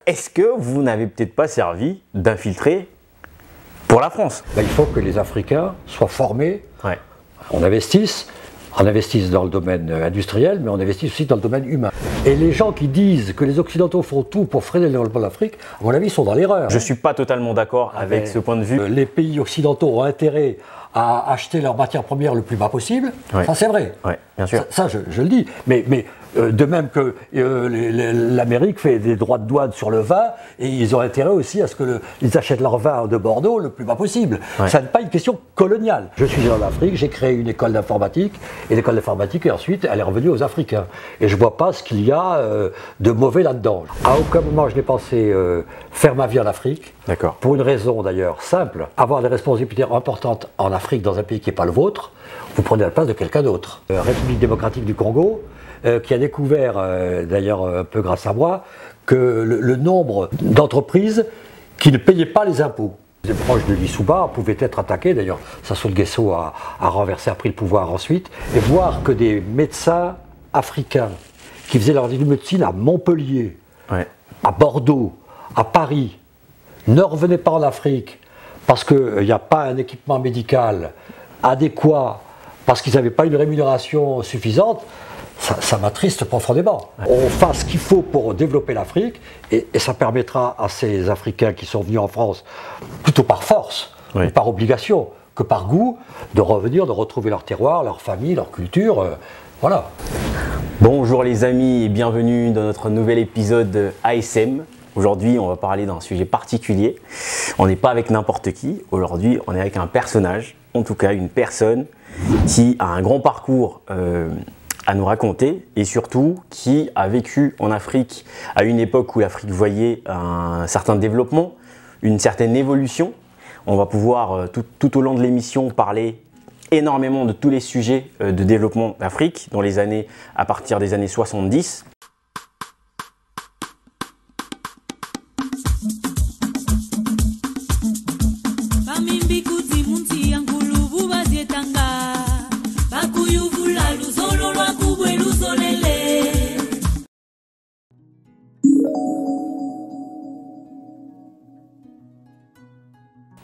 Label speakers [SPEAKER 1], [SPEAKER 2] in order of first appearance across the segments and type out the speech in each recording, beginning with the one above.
[SPEAKER 1] est-ce que vous n'avez peut-être pas servi d'infiltré pour la France?
[SPEAKER 2] Il faut que les Africains soient formés,
[SPEAKER 1] Ouais.
[SPEAKER 2] on investisse dans le domaine industriel, mais on investit aussi dans le domaine humain. Et les gens qui disent que les Occidentaux font tout pour freiner le développement de l'Afrique, à mon avis, sont dans l'erreur.
[SPEAKER 1] Je ne suis pas totalement d'accord avec ce point de vue.
[SPEAKER 2] Les pays occidentaux ont intérêt à acheter leurs matières premières le plus bas possible.
[SPEAKER 1] Ouais.
[SPEAKER 2] Ça, c'est vrai.
[SPEAKER 1] Ouais, bien sûr.
[SPEAKER 2] Ça, je le dis. Mais de même que l'Amérique fait des droits de douane sur le vin, et ils ont intérêt aussi à ce qu'ils achètent leur vin de Bordeaux le plus bas possible.
[SPEAKER 1] Ouais.
[SPEAKER 2] Ça n'est pas une question coloniale. Je suis en Afrique, j'ai créé une école d'informatique, et l'école d'informatique, et ensuite, elle est revenue aux Africains. Et je ne vois pas ce qu'il y a de mauvais là-dedans. À aucun moment, je n'ai pensé faire ma vie en Afrique.
[SPEAKER 1] D'accord.
[SPEAKER 2] Pour une raison d'ailleurs simple, avoir des responsabilités importantes en Afrique dans un pays qui n'est pas le vôtre, vous prenez la place de quelqu'un d'autre. République démocratique du Congo, qui a découvert, d'ailleurs un peu grâce à moi, que le nombre d'entreprises qui ne payaient pas les impôts. Les proches de l'Issouba pouvaient être attaqués, d'ailleurs Sassou Nguesso a pris le pouvoir ensuite, et voir que des médecins africains qui faisaient leur études de médecine à Montpellier,
[SPEAKER 1] Ouais.
[SPEAKER 2] à Bordeaux, à Paris, ne revenaient pas en Afrique parce qu'il n'y a pas un équipement médical adéquat, parce qu'ils n'avaient pas une rémunération suffisante, ça m'attriste profondément. On fasse ce qu'il faut pour développer l'Afrique et ça permettra à ces Africains qui sont venus en France plutôt par force,
[SPEAKER 1] Oui.
[SPEAKER 2] ou par obligation, que par goût, de revenir, de retrouver leur terroir, leur famille, leur culture. Voilà.
[SPEAKER 1] Bonjour les amis et bienvenue dans notre nouvel épisode ASM. Aujourd'hui, on va parler d'un sujet particulier. On n'est pas avec n'importe qui. Aujourd'hui, on est avec un personnage, en tout cas une personne qui a un grand parcours à nous raconter et surtout qui a vécu en Afrique à une époque où l'Afrique voyait un certain développement, une certaine évolution. On va pouvoir tout au long de l'émission parler énormément de tous les sujets de développement d'Afrique dans les années, à partir des années 70.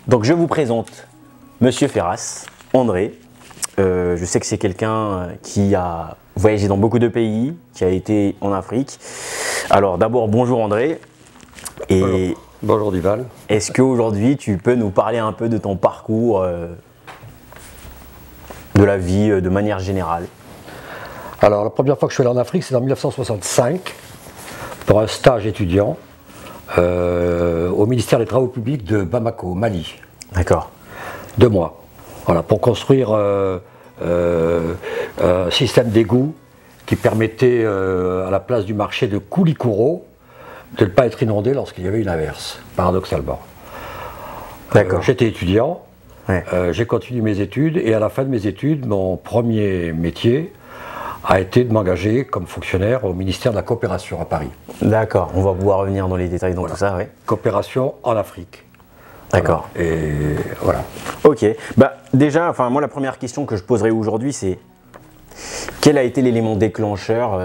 [SPEAKER 1] Donc je vous présente Monsieur Ferras, André. Je sais que c'est quelqu'un qui a voyagé dans beaucoup de pays, qui a été en Afrique. Alors d'abord, bonjour André. Et
[SPEAKER 2] Bonjour Duval.
[SPEAKER 1] est-ce qu'aujourd'hui tu peux nous parler un peu de ton parcours, de la vie de manière générale?
[SPEAKER 2] Alors la première fois que je suis allé en Afrique, c'est en 1965 pour un stage étudiant au ministère des Travaux Publics de Bamako, au Mali.
[SPEAKER 1] D'accord.
[SPEAKER 2] 2 mois. Voilà, pour construire un système d'égout qui permettait à la place du marché de Koulikoro de ne pas être inondé lorsqu'il y avait une averse, paradoxalement.
[SPEAKER 1] D'accord.
[SPEAKER 2] J'étais étudiant,
[SPEAKER 1] Ouais.
[SPEAKER 2] j'ai continué mes études et à la fin de mes études, mon premier métier a été de m'engager comme fonctionnaire au ministère de la Coopération à Paris.
[SPEAKER 1] D'accord, on va pouvoir revenir dans les détails dans tout ça, oui.
[SPEAKER 2] Coopération en Afrique.
[SPEAKER 1] D'accord.
[SPEAKER 2] Voilà. Et voilà.
[SPEAKER 1] Ok. Bah, déjà, moi la première question que je poserai aujourd'hui, c'est quel a été l'élément déclencheur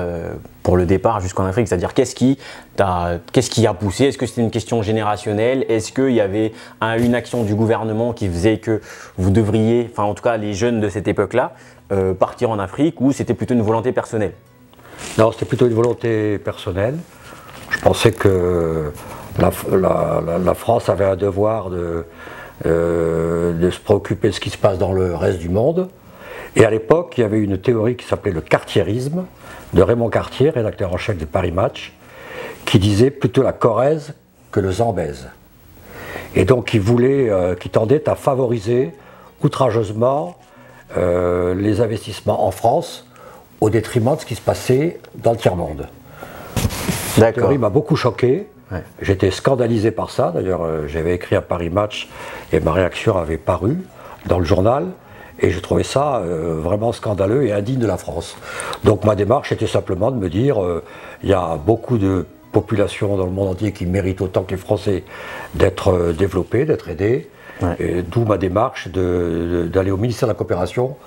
[SPEAKER 1] pour le départ jusqu'en Afrique? C'est-à-dire qu'est-ce qui a poussé? Est-ce que c'était une question générationnelle? Est-ce qu'il y avait une action du gouvernement qui faisait que vous devriez, en tout cas les jeunes de cette époque-là, partir en Afrique, ou c'était plutôt une volonté personnelle?
[SPEAKER 2] Non, c'était plutôt une volonté personnelle. Je pensais que la France avait un devoir de se préoccuper de ce qui se passe dans le reste du monde. Et à l'époque, il y avait une théorie qui s'appelait le cartiérisme, de Raymond Cartier, rédacteur en chef de Paris Match, qui disait plutôt la Corrèze que le Zambèze. Et donc, qui tendait à favoriser outrageusement les investissements en France au détriment de ce qui se passait dans le tiers-monde. Cette théorie m'a beaucoup choqué.
[SPEAKER 1] Ouais.
[SPEAKER 2] J'étais scandalisé par ça. D'ailleurs, j'avais écrit à Paris Match et ma réaction avait paru dans le journal. Et je trouvais ça vraiment scandaleux et indigne de la France. Donc ma démarche était simplement de me dire, il y a beaucoup de populations dans le monde entier qui méritent autant que les Français d'être développées, d'être aidées. Ouais. D'où ma démarche d'aller au ministère de la Coopération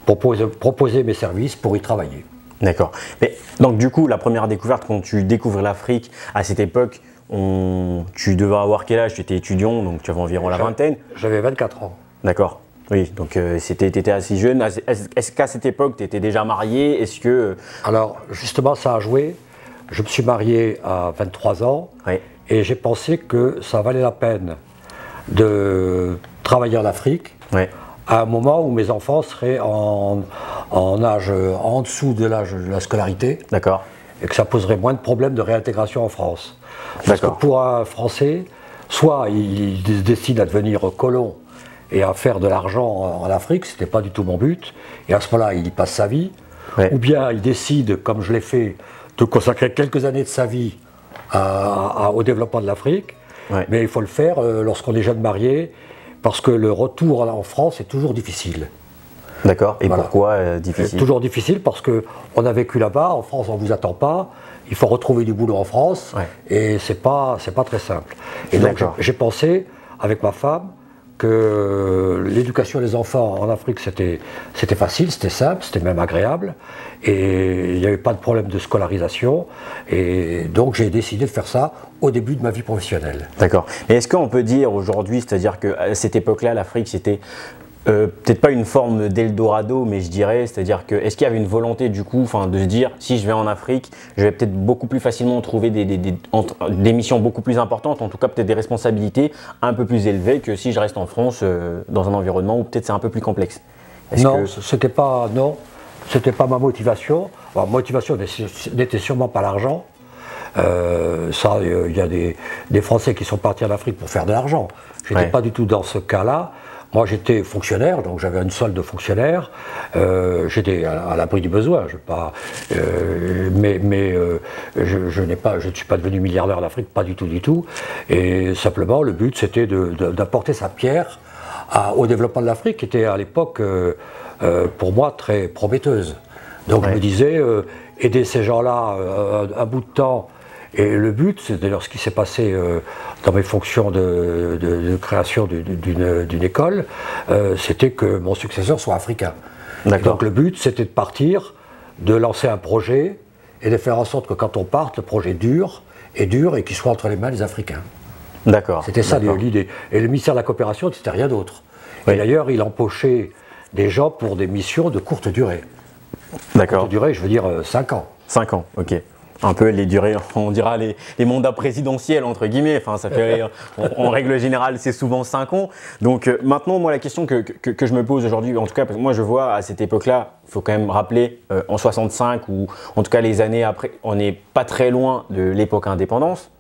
[SPEAKER 2] pour proposer mes services pour y travailler.
[SPEAKER 1] D'accord. Mais donc du coup, la première découverte, quand tu découvres l'Afrique à cette époque, Tu devais avoir quel âge? Tu étais étudiant, donc tu avais environ la vingtaine.
[SPEAKER 2] J'avais 24 ans.
[SPEAKER 1] D'accord. Oui, donc tu étais assez jeune. Est-ce qu'à cette époque, tu étais déjà marié? Est-ce que…
[SPEAKER 2] Alors, justement, ça a joué. Je me suis marié à 23 ans
[SPEAKER 1] Oui.
[SPEAKER 2] et j'ai pensé que ça valait la peine de travailler en Afrique
[SPEAKER 1] Oui.
[SPEAKER 2] à un moment où mes enfants seraient en âge en dessous de l'âge de la scolarité.
[SPEAKER 1] D'accord.
[SPEAKER 2] Et que ça poserait moins de problèmes de réintégration en France. Parce que
[SPEAKER 1] D'accord.
[SPEAKER 2] pour un Français, soit il décide à devenir colon et à faire de l'argent en Afrique, ce n'était pas du tout mon but, et à ce moment-là, il y passe sa vie,
[SPEAKER 1] Ouais.
[SPEAKER 2] ou bien il décide, comme je l'ai fait, de consacrer quelques années de sa vie au développement de l'Afrique,
[SPEAKER 1] Ouais.
[SPEAKER 2] mais il faut le faire lorsqu'on est jeune marié, parce que le retour en France est toujours difficile.
[SPEAKER 1] D'accord. Et
[SPEAKER 2] Voilà.
[SPEAKER 1] pourquoi difficile?
[SPEAKER 2] C'est toujours difficile parce qu'on a vécu là-bas, en France on ne vous attend pas, il faut retrouver du boulot en France,
[SPEAKER 1] Ouais.
[SPEAKER 2] et c'est pas très simple. Et donc
[SPEAKER 1] D'accord.
[SPEAKER 2] j'ai pensé, avec ma femme, que l'éducation des enfants en Afrique c'était facile, c'était simple, c'était même agréable, et il n'y avait pas de problème de scolarisation, et donc j'ai décidé de faire ça au début de ma vie professionnelle.
[SPEAKER 1] D'accord. Mais est-ce qu'on peut dire aujourd'hui, c'est-à-dire qu'à cette époque-là, l'Afrique, c'était peut-être pas une forme d'Eldorado, mais je dirais, c'est-à-dire que est-ce qu'il y avait une volonté du coup, de se dire, si je vais en Afrique, je vais peut-être beaucoup plus facilement trouver des missions beaucoup plus importantes, en tout cas peut-être des responsabilités un peu plus élevées que si je reste en France dans un environnement où peut-être c'est un peu plus complexe.
[SPEAKER 2] Non, c'était pas ma motivation. Ma motivation n'était sûrement pas l'argent. Il y a des Français qui sont partis en Afrique pour faire de l'argent. Je n'étais pas du tout dans ce cas-là. Moi, j'étais fonctionnaire, donc j'avais une solde de fonctionnaire. J'étais à l'abri du besoin. Je ne suis pas devenu milliardaire en Afrique, pas du tout, du tout. Et simplement, le but, c'était d'apporter sa pierre au développement de l'Afrique, qui était à l'époque, pour moi, très prometteuse. Donc je me disais, aider ces gens-là un bout de temps. Et le but, c'est d'ailleurs ce qui s'est passé dans mes fonctions de création d'une école, c'était que mon successeur soit africain. Donc le but, c'était de partir, de lancer un projet et de faire en sorte que quand on parte, le projet dure et qu'il soit entre les mains des Africains.
[SPEAKER 1] D'accord.
[SPEAKER 2] C'était ça l'idée. Et le ministère de la Coopération, c'était rien d'autre. Oui. Et d'ailleurs, il empochait des gens pour des missions de courte durée.
[SPEAKER 1] D'accord.
[SPEAKER 2] Courte durée, je veux dire 5 ans.
[SPEAKER 1] 5 ans, ok. Un peu les durées, on dira les mandats présidentiels entre guillemets. Enfin, ça fait en règle générale, c'est souvent 5 ans. Donc maintenant, moi, la question que je me pose aujourd'hui, en tout cas, parce que moi, je vois à cette époque-là, il faut quand même rappeler en 65 ou en tout cas les années après, on n'est pas très loin de l'époque indépendance.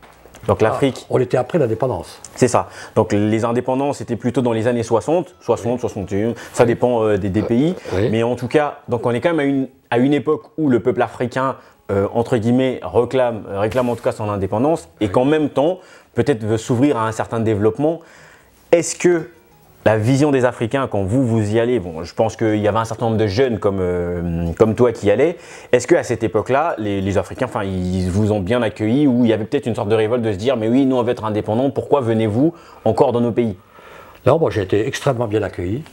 [SPEAKER 1] Donc l'Afrique…
[SPEAKER 2] on était après l'indépendance.
[SPEAKER 1] C'est ça. Donc les indépendances, c'était plutôt dans les années 60, 61, ça dépend des pays.
[SPEAKER 2] Oui.
[SPEAKER 1] Mais en tout cas, donc on est quand même à une époque où le peuple africain, entre guillemets, réclame en tout cas son indépendance et qu'en même temps, peut-être veut s'ouvrir à un certain développement. Est-ce que la vision des Africains, quand vous y allez, bon, je pense qu'il y avait un certain nombre de jeunes comme toi qui y allaient. Est-ce qu'à cette époque-là, les Africains, ils vous ont bien accueilli ou il y avait peut-être une sorte de révolte de se dire, mais oui, nous on veut être indépendants, pourquoi venez-vous encore dans nos pays?
[SPEAKER 2] Non, moi j'ai été extrêmement bien accueilli.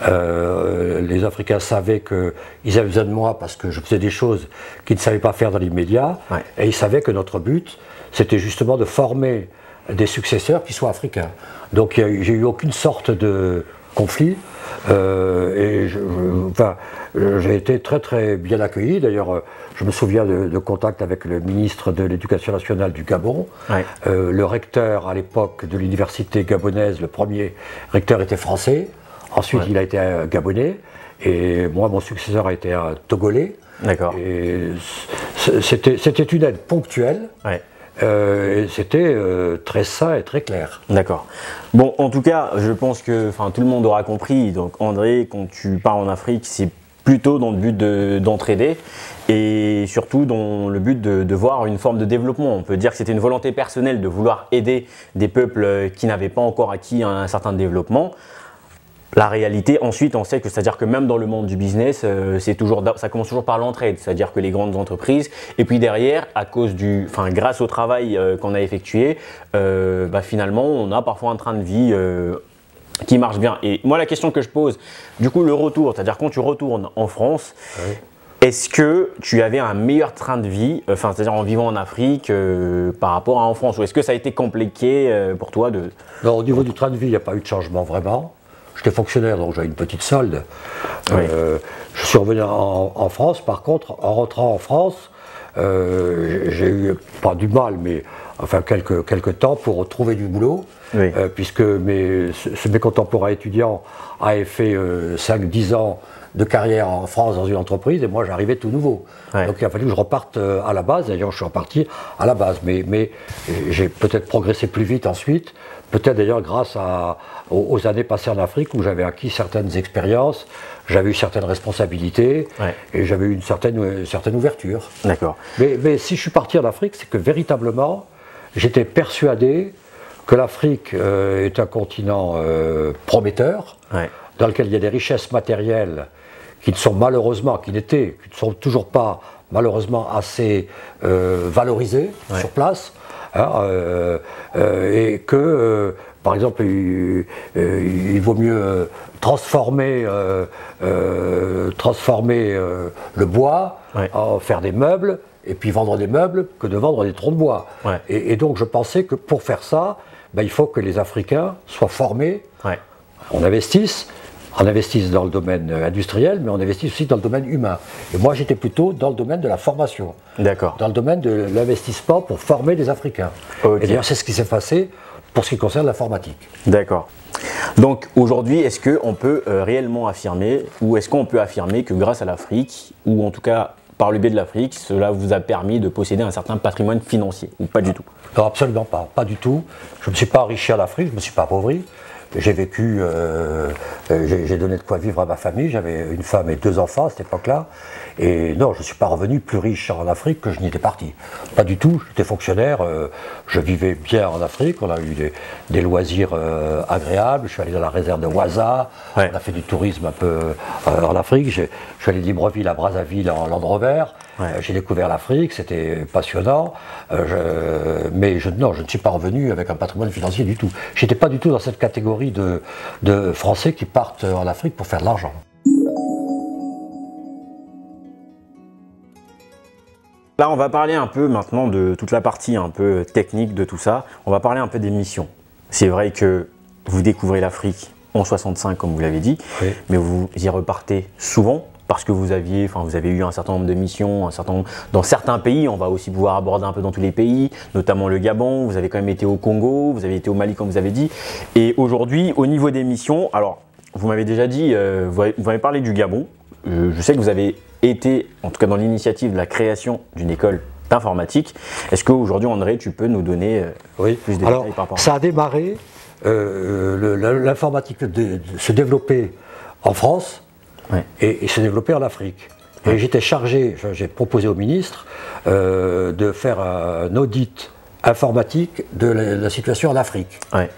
[SPEAKER 2] Les Africains savaient qu'ils avaient besoin de moi parce que je faisais des choses qu'ils ne savaient pas faire dans l'immédiat. Ouais. Et ils savaient que notre but, c'était justement de former des successeurs qui soient africains. Donc j'ai eu aucune sorte de conflit et j'ai été très très bien accueilli. D'ailleurs, je me souviens de contact avec le ministre de l'Éducation nationale du Gabon. Ouais. Le recteur à l'époque de l'université gabonaise, le premier recteur était français. Ensuite, ouais. Il a été un Gabonais, et moi, mon successeur a été un Togolais.
[SPEAKER 1] D'accord.
[SPEAKER 2] Et c'était une aide ponctuelle, ouais. Et c'était très sain et très clair.
[SPEAKER 1] D'accord. Bon, en tout cas, je pense que tout le monde aura compris. Donc, André, quand tu pars en Afrique, c'est plutôt dans le but d'entraider et surtout dans le but de voir une forme de développement. On peut dire que c'était une volonté personnelle de vouloir aider des peuples qui n'avaient pas encore acquis un certain développement. La réalité, ensuite, on sait que c'est-à-dire que même dans le monde du business, ça commence toujours par l'entraide, c'est-à-dire que les grandes entreprises, et puis derrière, grâce au travail qu'on a effectué, finalement, on a parfois un train de vie qui marche bien. Et moi, la question que je pose, du coup, le retour, c'est-à-dire quand tu retournes en France, oui. Est-ce que tu avais un meilleur train de vie, c'est-à-dire en vivant en Afrique par rapport à en France, ou est-ce que ça a été compliqué pour toi de...
[SPEAKER 2] Non, au niveau du train de vie, il n'y a pas eu de changement vraiment. J'étais fonctionnaire, donc j'avais une petite solde.
[SPEAKER 1] Oui.
[SPEAKER 2] Je suis revenu en France. Par contre, en rentrant en France, j'ai eu, pas du mal, mais enfin quelques temps pour trouver du boulot.
[SPEAKER 1] Oui.
[SPEAKER 2] Puisque mes contemporains étudiants avaient fait 5-10 ans de carrière en France dans une entreprise, et moi j'arrivais tout nouveau.
[SPEAKER 1] Ouais.
[SPEAKER 2] Donc il a fallu que je reparte à la base. D'ailleurs, je suis reparti à la base, mais j'ai peut-être progressé plus vite ensuite, peut-être d'ailleurs grâce aux années passées en Afrique où j'avais acquis certaines expériences, j'avais eu certaines responsabilités, ouais, et j'avais eu une certaine ouverture.
[SPEAKER 1] D'accord.
[SPEAKER 2] Mais si je suis parti en Afrique, c'est que véritablement, j'étais persuadé que l'Afrique est un continent prometteur, ouais, dans lequel il y a des richesses matérielles qui ne sont malheureusement, qui ne sont toujours pas malheureusement assez valorisées, ouais, sur place, hein, et que, par exemple, il vaut mieux transformer le bois, ouais, faire des meubles, et puis vendre des meubles, que de vendre des troncs de bois. Ouais. Et donc je pensais que pour faire ça, il faut que les Africains soient formés, ouais, on investisse dans le domaine industriel, mais on investit aussi dans le domaine humain. Et moi, j'étais plutôt dans le domaine de la formation.
[SPEAKER 1] D'accord.
[SPEAKER 2] Dans le domaine de l'investissement pour former des Africains. Okay. Et d'ailleurs, c'est ce qui s'est passé pour ce qui concerne l'informatique.
[SPEAKER 1] D'accord. Donc aujourd'hui, est-ce qu'on peut réellement affirmer, ou est-ce qu'on peut affirmer que grâce à l'Afrique, ou en tout cas par le biais de l'Afrique, cela vous a permis de posséder un certain patrimoine financier, ou pas du tout?
[SPEAKER 2] Non, absolument pas, pas du tout. Je ne me suis pas enrichi en Afrique, je ne me suis pas appauvri. J'ai vécu, j'ai donné de quoi vivre à ma famille, j'avais une femme et 2 enfants à cette époque-là. Et non, je ne suis pas revenu plus riche en Afrique que je n'y étais parti. Pas du tout, j'étais fonctionnaire, je vivais bien en Afrique, on a eu des loisirs agréables, je suis allé dans la réserve de Ouaza, ouais, on a fait du tourisme un peu en Afrique, je suis allé de Libreville à Brazzaville en Land Rover, ouais, j'ai découvert l'Afrique, c'était passionnant, mais non, je ne suis pas revenu avec un patrimoine financier du tout. Je n'étais pas du tout dans cette catégorie de Français qui partent en Afrique pour faire de l'argent.
[SPEAKER 1] Là, on va parler un peu maintenant de toute la partie un peu technique de tout ça. On va parler un peu des missions. C'est vrai que vous découvrez l'Afrique en 65, comme vous l'avez dit, oui, mais vous y repartez souvent parce que vous avez eu un certain nombre de missions, dans certains pays. On va aussi pouvoir aborder un peu dans tous les pays, notamment le Gabon. Vous avez quand même été au Congo, vous avez été au Mali, comme vous avez dit. Et aujourd'hui, au niveau des missions, alors, vous m'avez déjà dit, vous m'avez parlé du Gabon. Je sais que vous avez été, en tout cas dans l'initiative de la création d'une école d'informatique. Est-ce qu'aujourd'hui, André, tu peux nous donner
[SPEAKER 2] oui,
[SPEAKER 1] plus de
[SPEAKER 2] alors,
[SPEAKER 1] détails par rapport à ça?
[SPEAKER 2] Ça a démarré, l'informatique se développer en France, ouais, et se développer en Afrique. Ouais. Et j'étais chargé, j'ai proposé au ministre de faire un audit informatique de la situation en Afrique. Ouais.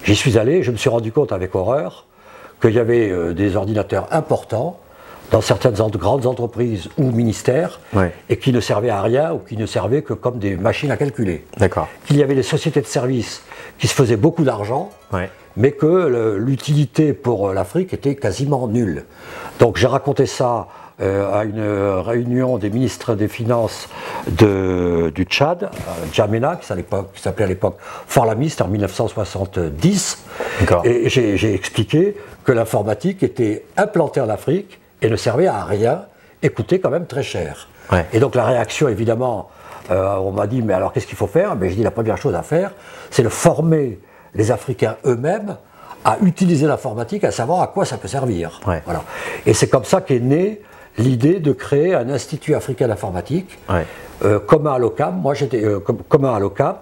[SPEAKER 2] J'y suis allé, je me suis rendu compte avec horreur qu'il y avait des ordinateurs importants dans certaines grandes entreprises ou ministères, ouais, et qui ne servaient à rien ou qui ne servaient que comme des machines à calculer.
[SPEAKER 1] D'accord.
[SPEAKER 2] Qu'il y avait des sociétés de services qui se faisaient beaucoup d'argent, ouais, mais que l'utilité pour l'Afrique était quasiment nulle. Donc j'ai raconté ça à une réunion des ministres des Finances du Tchad, Djamena, qui s'appelait à l'époque Forlamis, c'était en 1970. Et j'ai expliqué que l'informatique était implantée en Afrique et ne servait à rien, et coûtait quand même très cher. Ouais. Et donc la réaction, évidemment, on m'a dit, mais alors qu'est-ce qu'il faut faire? Mais j'ai dit, la première chose à faire, c'est de former les Africains eux-mêmes à utiliser l'informatique, à savoir à quoi ça peut servir. Ouais. Voilà. Et c'est comme ça qu'est née l'idée de créer un institut africain d'informatique, ouais, commun à l'OCAM. Moi, j'étais commun à l'OCAM,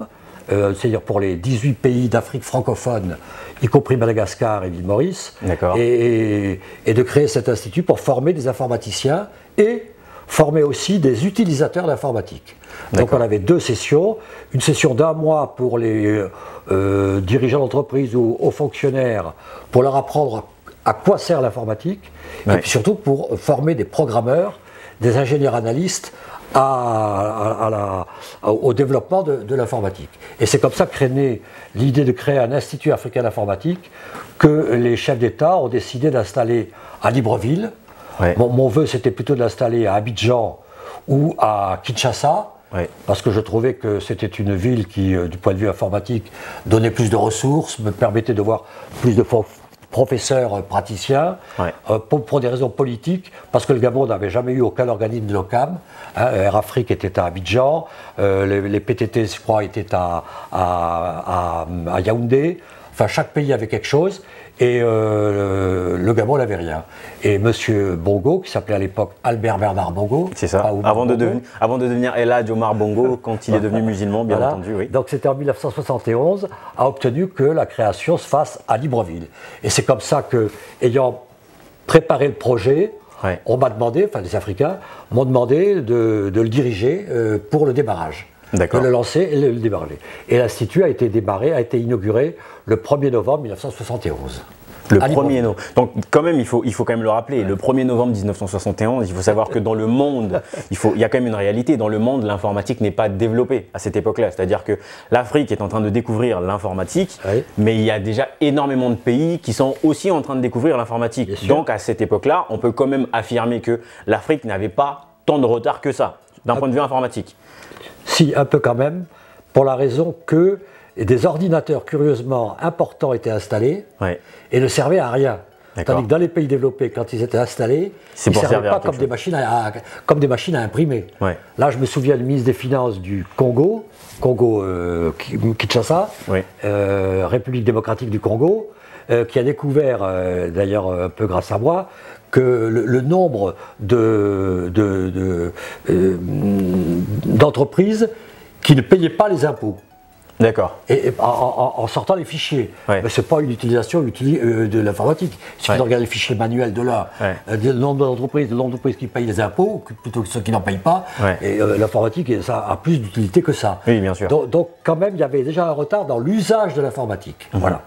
[SPEAKER 2] c'est-à-dire pour les 18 pays d'Afrique francophone, y compris Madagascar et l'île Maurice, et de créer cet institut pour former des informaticiens et former aussi des utilisateurs d'informatique. Donc on avait 2 sessions, une session d'1 mois pour les dirigeants d'entreprise ou hauts fonctionnaires, pour leur apprendre à quoi sert l'informatique, ouais, et puis surtout pour former des programmeurs, des ingénieurs analystes au développement de l'informatique. Et c'est comme ça qu'est née l'idée de créer un institut africain d'informatique que les chefs d'État ont décidé d'installer à Libreville,
[SPEAKER 1] Ouais.
[SPEAKER 2] Mon vœu, c'était plutôt de l'installer à Abidjan ou à Kinshasa,
[SPEAKER 1] Ouais.
[SPEAKER 2] parce que je trouvais que c'était une ville qui, du point de vue informatique, donnait plus de ressources, me permettait de voir plus de professeurs praticiens,
[SPEAKER 1] Ouais.
[SPEAKER 2] pour des raisons politiques, parce que le Gabon n'avait jamais eu aucun organisme de l'OCAM. Air Afrique était à Abidjan, les PTT, je crois, étaient à Yaoundé. Enfin, chaque pays avait quelque chose, et le Gabon n'avait rien. Et M. Bongo, qui s'appelait à l'époque Albert Bernard Bongo,
[SPEAKER 1] C'est ça, avant de devenir El Hadj Omar Bongo, quand il est devenu musulman, bien
[SPEAKER 2] voilà.
[SPEAKER 1] entendu, oui.
[SPEAKER 2] Donc c'était en 1971, a obtenu que la création se fasse à Libreville. Et c'est comme ça que, ayant préparé le projet,
[SPEAKER 1] Ouais.
[SPEAKER 2] on m'a demandé, enfin les Africains m'ont demandé de le diriger pour le démarrage.
[SPEAKER 1] D'accord.
[SPEAKER 2] De le lancer et le démarrer. Et l'Institut a été inauguré le 1er novembre 1971.
[SPEAKER 1] Le
[SPEAKER 2] à
[SPEAKER 1] 1er
[SPEAKER 2] Libreville.
[SPEAKER 1] novembre. Donc quand même, il faut quand même le rappeler, le 1er novembre 1971, il faut savoir que dans le monde, il y a quand même une réalité, dans le monde, l'informatique n'est pas développée à cette époque-là. C'est-à-dire que l'Afrique est en train de découvrir l'informatique,
[SPEAKER 2] Oui.
[SPEAKER 1] mais il y a déjà énormément de pays qui sont aussi en train de découvrir l'informatique.
[SPEAKER 2] Bien sûr.
[SPEAKER 1] Donc à cette époque-là, on peut quand même affirmer que l'Afrique n'avait pas tant de retard que ça, d'un point de vue informatique.
[SPEAKER 2] Si, un peu quand même, pour la raison que des ordinateurs curieusement importants étaient installés
[SPEAKER 1] Ouais.
[SPEAKER 2] et ne servaient à rien.
[SPEAKER 1] D'accord.
[SPEAKER 2] Tandis que dans les pays développés, quand ils étaient installés,
[SPEAKER 1] C'est
[SPEAKER 2] ils ne
[SPEAKER 1] pour
[SPEAKER 2] servaient
[SPEAKER 1] servir à
[SPEAKER 2] pas
[SPEAKER 1] quelque
[SPEAKER 2] comme des machines à imprimer.
[SPEAKER 1] Ouais.
[SPEAKER 2] Là, je me souviens du ministre des Finances du Congo, Kinshasa,
[SPEAKER 1] Oui.
[SPEAKER 2] République démocratique du Congo, qui a découvert, d'ailleurs un peu grâce à moi, que le nombre d'entreprises qui ne payaient pas les impôts.
[SPEAKER 1] D'accord.
[SPEAKER 2] Et en sortant les fichiers.
[SPEAKER 1] Ouais.
[SPEAKER 2] Mais ce n'est pas une utilisation de l'informatique. Il suffit
[SPEAKER 1] Ouais.
[SPEAKER 2] de regarder les fichiers manuels de là,
[SPEAKER 1] Ouais.
[SPEAKER 2] le nombre d'entreprises qui payent les impôts, plutôt que ceux qui n'en payent pas.
[SPEAKER 1] Ouais.
[SPEAKER 2] Et l'informatique, ça a plus d'utilité que ça.
[SPEAKER 1] Oui, bien sûr.
[SPEAKER 2] Donc, quand même, il y avait déjà un retard dans l'usage de l'informatique. Voilà.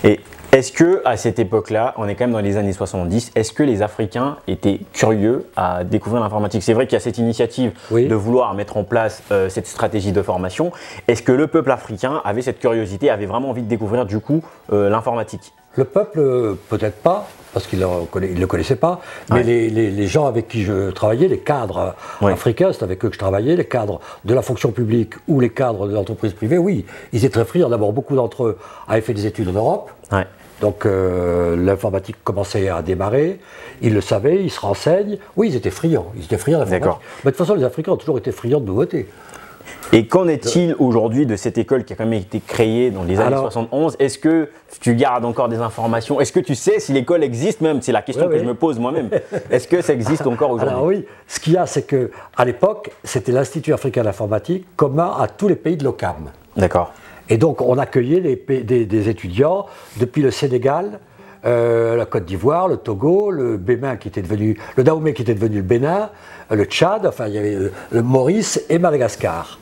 [SPEAKER 1] Et est-ce que à cette époque-là, on est quand même dans les années 70, est-ce que les Africains étaient curieux à découvrir l'informatique? C'est vrai qu'il y a cette initiative
[SPEAKER 2] Oui.
[SPEAKER 1] de vouloir mettre en place cette stratégie de formation. Est-ce que le peuple africain avait cette curiosité, avait vraiment envie de découvrir du coup l'informatique?
[SPEAKER 2] Le peuple, peut-être pas, parce qu'il ne le connaissait pas, mais
[SPEAKER 1] Ouais.
[SPEAKER 2] les gens avec qui je travaillais, les cadres
[SPEAKER 1] Ouais.
[SPEAKER 2] africains, c'est avec eux que je travaillais, les cadres de la fonction publique ou les cadres de l'entreprise privée, oui, ils étaient très friands. D'abord, beaucoup d'entre eux avaient fait des études en Europe,
[SPEAKER 1] Ouais.
[SPEAKER 2] donc l'informatique commençait à démarrer, ils le savaient, ils se renseignent. Oui, ils étaient friands d'informatique.
[SPEAKER 1] D'accord.
[SPEAKER 2] Mais de toute façon, les Africains ont toujours été friands de nouveautés.
[SPEAKER 1] Et qu'en est-il aujourd'hui de cette école qui a quand même été créée dans les années
[SPEAKER 2] Alors-
[SPEAKER 1] 71? Est-ce que tu gardes encore des informations? Est-ce que tu sais si l'école existe même? C'est la question
[SPEAKER 2] Oui,
[SPEAKER 1] que
[SPEAKER 2] oui.
[SPEAKER 1] je me pose moi-même. Est-ce que ça existe encore aujourd'hui?
[SPEAKER 2] Alors oui, ce qu'il y a, c'est qu'à l'époque, c'était l'Institut africain d'informatique commun à tous les pays de l'OCAM.
[SPEAKER 1] D'accord.
[SPEAKER 2] Et donc, on accueillait des étudiants depuis le Sénégal, la Côte d'Ivoire, le Togo, le Bénin qui était devenu, le Dahomey qui était devenu le Bénin, le Tchad, enfin, il y avait le Maurice et Madagascar.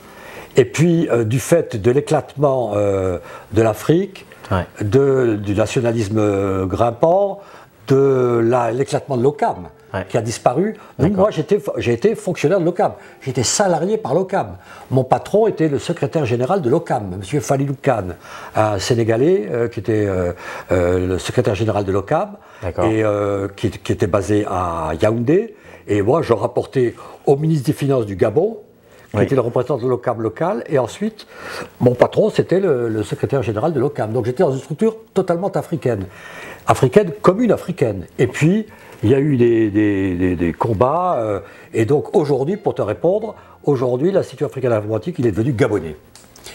[SPEAKER 2] Et puis, du fait de l'éclatement de l'Afrique,
[SPEAKER 1] Ouais.
[SPEAKER 2] du nationalisme grimpant, de l'éclatement de l'OCAM,
[SPEAKER 1] Ouais.
[SPEAKER 2] qui a disparu. Donc, moi, j'ai été fonctionnaire de l'OCAM. J'étais salarié par l'OCAM. Mon patron était le secrétaire général de l'OCAM, M. Falilou Khan, un Sénégalais qui était le secrétaire général de l'OCAM
[SPEAKER 1] D'accord.
[SPEAKER 2] et qui était basé à Yaoundé. Et moi, je rapportais au ministre des Finances du Gabon, qui
[SPEAKER 1] Oui.
[SPEAKER 2] était le représentant de l'OCAM local, et ensuite, mon patron, c'était le secrétaire général de l'OCAM. Donc j'étais dans une structure totalement africaine, commune africaine. Et puis, il y a eu des combats, et donc aujourd'hui, pour te répondre, aujourd'hui, l'Institut africain d'informatique, il est devenu gabonais.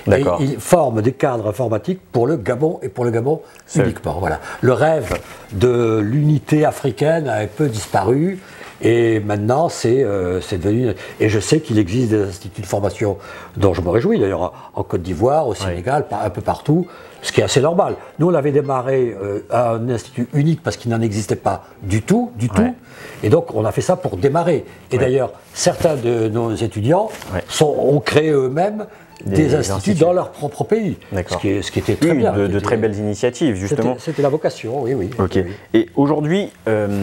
[SPEAKER 2] Et
[SPEAKER 1] D'accord.
[SPEAKER 2] il forme des cadres informatiques pour le Gabon, et pour le Gabon
[SPEAKER 1] Seul.
[SPEAKER 2] uniquement. Voilà. Le rêve de l'unité africaine a un peu disparu. Et maintenant, c'est devenu... Et je sais qu'il existe des instituts de formation dont je me réjouis, d'ailleurs en Côte d'Ivoire, au Sénégal, un peu partout, ce qui est assez normal. Nous, on avait démarré un institut unique parce qu'il n'en existait pas du tout.
[SPEAKER 1] Ouais.
[SPEAKER 2] Et donc, on a fait ça pour démarrer. Et d'ailleurs, certains de nos étudiants
[SPEAKER 1] Ouais.
[SPEAKER 2] ont créé eux-mêmes des instituts dans leur propre pays. Ce qui était très bien.
[SPEAKER 1] De très belles initiatives, justement.
[SPEAKER 2] C'était la vocation, oui.
[SPEAKER 1] Ok.
[SPEAKER 2] Oui.
[SPEAKER 1] Et aujourd'hui,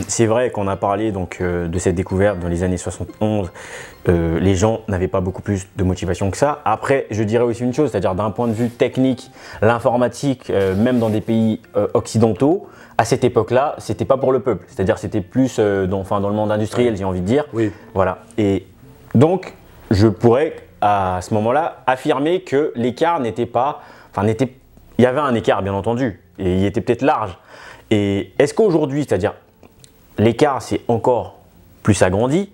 [SPEAKER 1] c'est vrai qu'on a parlé donc, de cette découverte dans les années 71. Les gens n'avaient pas beaucoup plus de motivation que ça. Après, je dirais aussi une chose, c'est-à-dire d'un point de vue technique, l'informatique, même dans des pays occidentaux, à cette époque-là, c'était pas pour le peuple. C'est-à-dire c'était plus dans le monde industriel, j'ai envie de dire.
[SPEAKER 2] Oui.
[SPEAKER 1] Voilà. Et donc, je pourrais à ce moment-là affirmer que l'écart n'était pas… il y avait un écart, bien entendu, et il était peut-être large. Et est-ce qu'aujourd'hui, c'est-à-dire l'écart s'est encore plus agrandi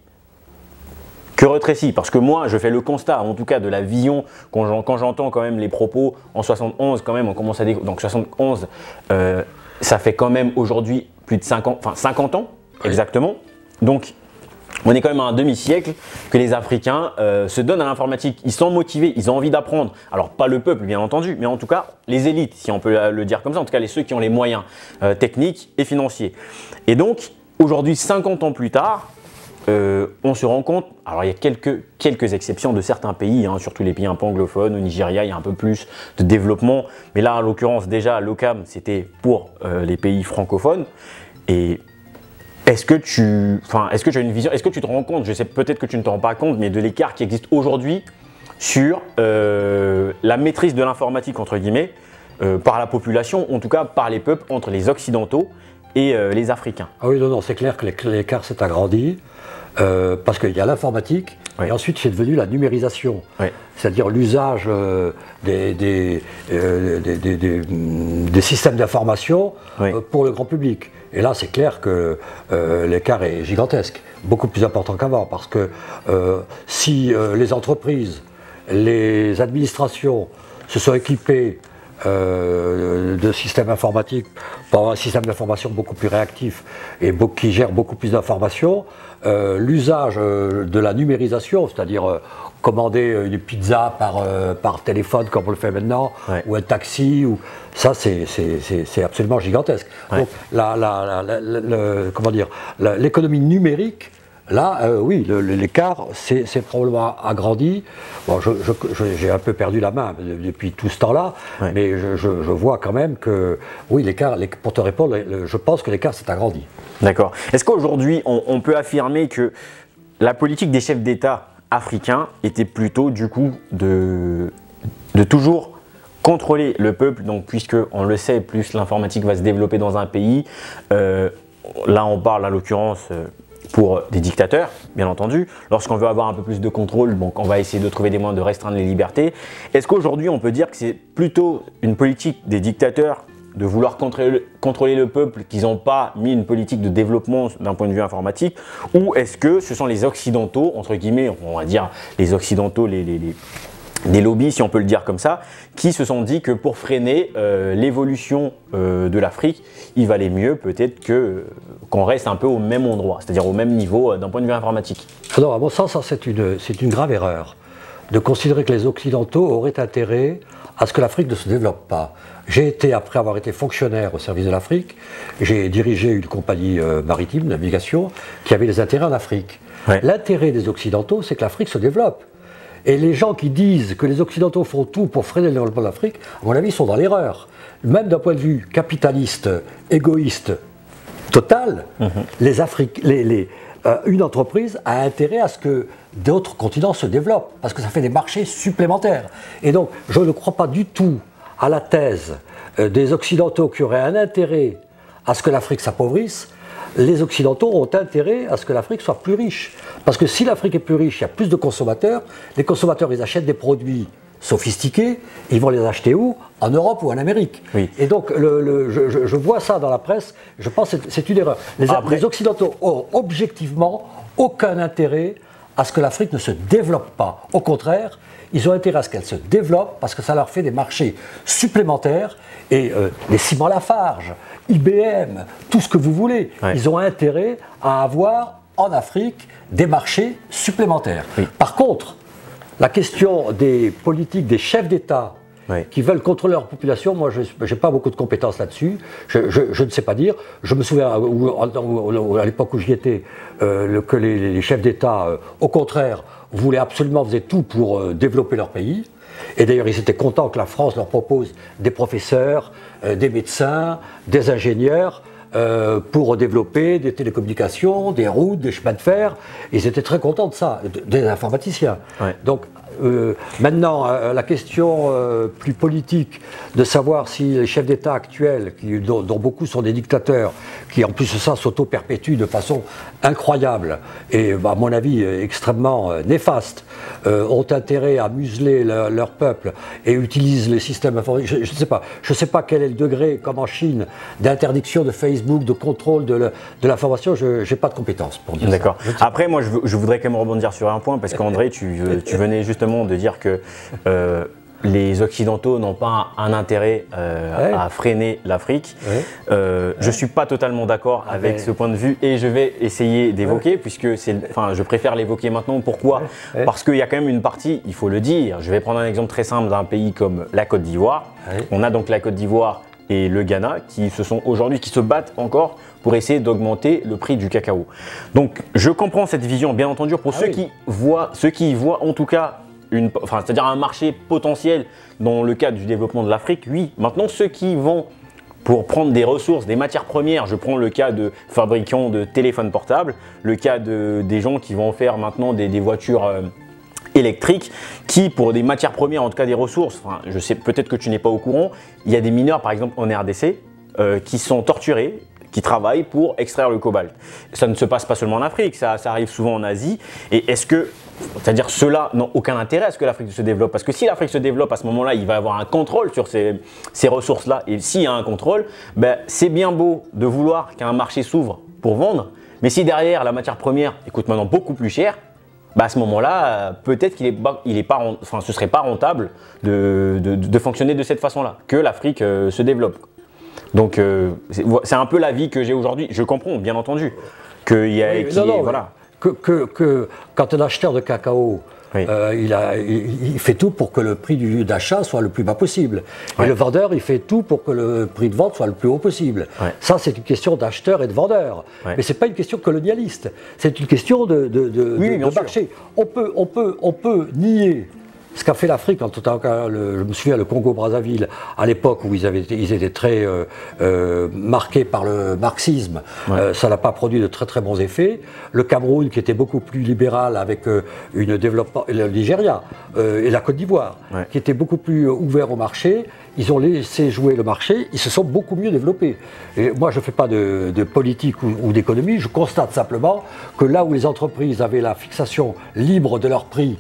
[SPEAKER 1] que rétréci? Parce que moi, je fais le constat, en tout cas, de la vision, quand j'entends quand même les propos en 71, quand même, on commence à donc 71, ça fait quand même aujourd'hui plus de 50 ans, exactement. Donc, on est quand même à un demi-siècle que les Africains se donnent à l'informatique. Ils sont motivés, ils ont envie d'apprendre. Alors, pas le peuple, bien entendu, mais en tout cas, les élites, si on peut le dire comme ça, en tout cas, ceux qui ont les moyens techniques et financiers. Et donc, aujourd'hui, 50 ans plus tard, on se rend compte, alors il y a quelques exceptions de certains pays, surtout les pays un peu anglophones, au Nigeria, il y a un peu plus de développement. Mais là, en l'occurrence, déjà, l'OCAM, c'était pour les pays francophones. Et est-ce que tu as une vision, est-ce que tu te rends compte, je sais peut-être que tu ne te rends pas compte, mais de l'écart qui existe aujourd'hui sur la maîtrise de l'informatique, entre guillemets, par la population, en tout cas par les peuples, entre les Occidentaux et les Africains?
[SPEAKER 2] Ah oui, non, c'est clair que l'écart s'est agrandi. Parce qu'il y a l'informatique, et ensuite c'est devenu la numérisation, c'est-à-dire l'usage des systèmes d'information pour le grand public. Et là, c'est clair que l'écart est gigantesque, beaucoup plus important qu'avant, parce que si les entreprises, les administrations se sont équipées de systèmes informatiques pour avoir un système d'information beaucoup plus réactif et qui gère beaucoup plus d'informations, l'usage de la numérisation, c'est-à-dire commander une pizza par téléphone comme on le fait maintenant, ou un taxi, ça c'est absolument gigantesque. Donc l'économie numérique, là, oui, l'écart s'est probablement agrandi. Bon, j'ai un peu perdu la main depuis tout ce temps-là, mais je vois quand même que, oui, l'écart, pour te répondre, je pense que l'écart s'est agrandi.
[SPEAKER 1] D'accord. Est-ce qu'aujourd'hui, on peut affirmer que la politique des chefs d'État africains était plutôt, du coup, de toujours contrôler le peuple, donc puisque, on le sait, plus l'informatique va se développer dans un pays, là on parle à l'occurrence pour des dictateurs, bien entendu. Lorsqu'on veut avoir un peu plus de contrôle, donc on va essayer de trouver des moyens de restreindre les libertés. Est-ce qu'aujourd'hui, on peut dire que c'est plutôt une politique des dictateurs de vouloir contrôler le peuple, qu'ils n'ont pas mis une politique de développement d'un point de vue informatique, ou est-ce que ce sont les Occidentaux, entre guillemets, on va dire les Occidentaux, des lobbies, si on peut le dire comme ça, qui se sont dit que pour freiner l'évolution de l'Afrique, il valait mieux peut-être qu'on reste un peu au même endroit, c'est-à-dire au même niveau d'un point de vue informatique.
[SPEAKER 2] Alors, à mon sens, c'est une grave erreur de considérer que les Occidentaux auraient intérêt à ce que l'Afrique ne se développe pas. J'ai été, après avoir été fonctionnaire au service de l'Afrique, j'ai dirigé une compagnie maritime de navigation qui avait des intérêts en Afrique. L'intérêt des Occidentaux, c'est que l'Afrique se développe. Et les gens qui disent que les Occidentaux font tout pour freiner le développement de l'Afrique, à mon avis, sont dans l'erreur. Même d'un point de vue capitaliste, égoïste, total, une entreprise a intérêt à ce que d'autres continents se développent, parce que ça fait des marchés supplémentaires. Et donc, je ne crois pas du tout à la thèse des Occidentaux qui auraient un intérêt à ce que l'Afrique s'appauvrisse. Les Occidentaux ont intérêt à ce que l'Afrique soit plus riche. Parce que si l'Afrique est plus riche, il y a plus de consommateurs. Les consommateurs, ils achètent des produits sophistiqués. Ils vont les acheter où? En Europe ou en Amérique. Et donc, je vois ça dans la presse. Je pense que c'est une erreur. Les Occidentaux ont objectivement aucun intérêt à ce que l'Afrique ne se développe pas. Au contraire, ils ont intérêt à ce qu'elle se développe parce que ça leur fait des marchés supplémentaires. Et les ciments Lafarge, IBM, tout ce que vous voulez, ils ont intérêt à avoir en Afrique des marchés supplémentaires. Par contre, la question des politiques, des chefs d'État qui veulent contrôler leur population, moi je n'ai pas beaucoup de compétences là-dessus, je ne sais pas dire. Je me souviens à l'époque où j'y étais, que les chefs d'État, au contraire, faisaient tout pour développer leur pays. Et d'ailleurs, ils étaient contents que la France leur propose des professeurs, des médecins, des ingénieurs, pour développer des télécommunications, des routes, des chemins de fer. Ils étaient très contents de ça, des informaticiens.
[SPEAKER 1] Ouais.
[SPEAKER 2] Donc maintenant, la question plus politique de savoir si les chefs d'État actuels, dont beaucoup sont des dictateurs, qui en plus de ça s'auto-perpétuent de façon incroyable et à mon avis extrêmement néfaste, ont intérêt à museler leur peuple et utilisent les systèmes informatiques. Je ne sais pas quel est le degré, comme en Chine, d'interdiction de Facebook, de contrôle de l'information. Je n'ai pas de compétences pour dire ça.
[SPEAKER 1] D'accord. Après, moi, je voudrais quand même rebondir sur un point, parce qu'André, tu venais justement de dire que les Occidentaux n'ont pas un intérêt à freiner l'Afrique. Je ne suis pas totalement d'accord avec ce point de vue, et je vais essayer d'évoquer, puisque je préfère l'évoquer maintenant. Pourquoi? Parce qu'il y a quand même une partie, il faut le dire. Je vais prendre un exemple très simple d'un pays comme la Côte d'Ivoire. On a donc la Côte d'Ivoire et le Ghana qui se battent encore pour essayer d'augmenter le prix du cacao. Donc je comprends cette vision, bien entendu, pour ceux qui y voient en tout cas c'est-à-dire un marché potentiel dans le cadre du développement de l'Afrique, oui. Maintenant, ceux qui vont pour prendre des ressources, des matières premières, je prends le cas de fabricants de téléphones portables, le cas des gens qui vont faire maintenant des voitures électriques, qui pour des matières premières, en tout cas des ressources, je sais peut-être que tu n'es pas au courant, il y a des mineurs par exemple en RDC qui sont torturés, qui travaillent pour extraire le cobalt. Ça ne se passe pas seulement en Afrique, ça arrive souvent en Asie. Et c'est-à-dire ceux-là n'ont aucun intérêt à ce que l'Afrique se développe, parce que si l'Afrique se développe, à ce moment-là, il va y avoir un contrôle sur ces ressources-là. Et s'il y a un contrôle, c'est bien beau de vouloir qu'un marché s'ouvre pour vendre, mais si derrière la matière première coûte maintenant beaucoup plus cher, à ce moment-là, peut-être ce serait pas rentable de fonctionner de cette façon-là, que l'Afrique se développe. Donc c'est un peu l'avis que j'ai aujourd'hui. Je comprends, bien entendu, qu'il y a voilà.
[SPEAKER 2] Que quand un acheteur de cacao, il fait tout pour que le prix d'achat soit le plus bas possible. Et le vendeur, il fait tout pour que le prix de vente soit le plus haut possible. Ça, c'est une question d'acheteur et de vendeur. Mais ce n'est pas une question colonialiste. C'est une question de marché. On peut nier ce qu'a fait l'Afrique, en tout cas, je me souviens, le Congo-Brazzaville, à l'époque où ils étaient très marqués par le marxisme, ça n'a pas produit de très très bons effets. Le Cameroun, qui était beaucoup plus libéral avec une développement, le Nigeria et la Côte d'Ivoire, qui était beaucoup plus ouvert au marché, ils ont laissé jouer le marché, ils se sont beaucoup mieux développés. Et moi, je ne fais pas de politique ou d'économie, je constate simplement que là où les entreprises avaient la fixation libre de leur prix,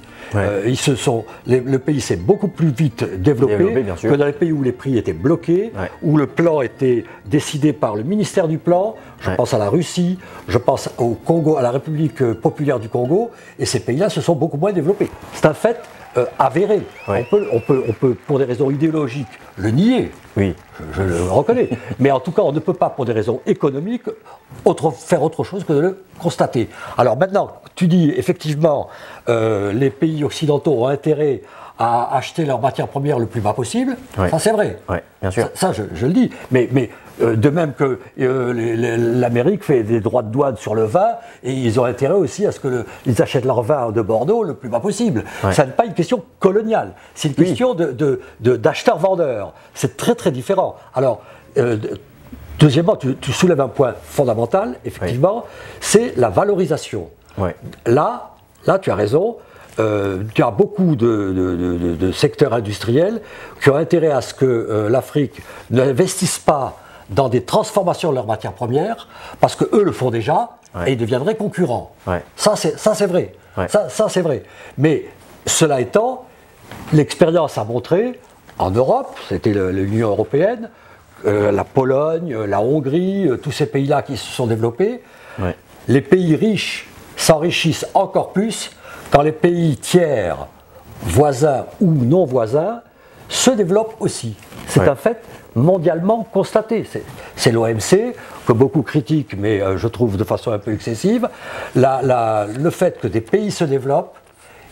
[SPEAKER 2] le pays s'est beaucoup plus vite développé que dans les pays où les prix étaient bloqués, où le plan était décidé par le ministère du Plan. Je pense à la Russie, je pense au Congo, à la République populaire du Congo, et ces pays-là se sont beaucoup moins développés. C'est un fait avéré. On peut, pour des raisons idéologiques, le nier.
[SPEAKER 1] Oui.
[SPEAKER 2] Je le reconnais. Mais en tout cas, on ne peut pas, pour des raisons économiques, faire autre chose que de le constater. Alors maintenant, tu dis effectivement, les pays occidentaux ont intérêt à acheter leurs matières premières le plus bas possible. Ça, c'est vrai.
[SPEAKER 1] Bien sûr.
[SPEAKER 2] Ça, je le dis. Mais de même que l'Amérique fait des droits de douane sur le vin, et ils ont intérêt aussi à ce qu'ils achètent leur vin de Bordeaux le plus bas possible. Ça n'est pas une question coloniale, c'est une question d'acheteur-vendeur. C'est très très différent. Alors, deuxièmement, tu soulèves un point fondamental, effectivement, c'est la valorisation. Là, tu as raison. Tu as beaucoup de secteurs industriels qui ont intérêt à ce que l'Afrique n'investisse pas dans des transformations de leurs matières premières, parce qu'eux le font déjà, et ils deviendraient concurrents. Ça, c'est vrai. Ça, c'est vrai. Mais cela étant, l'expérience a montré, en Europe, c'était l'Union européenne, la Pologne, la Hongrie, tous ces pays-là qui se sont développés, les pays riches s'enrichissent encore plus quand les pays tiers, voisins ou non voisins, se développent aussi. C'est un fait mondialement constaté. C'est l'OMC, que beaucoup critiquent, mais je trouve de façon un peu excessive. Le fait que des pays se développent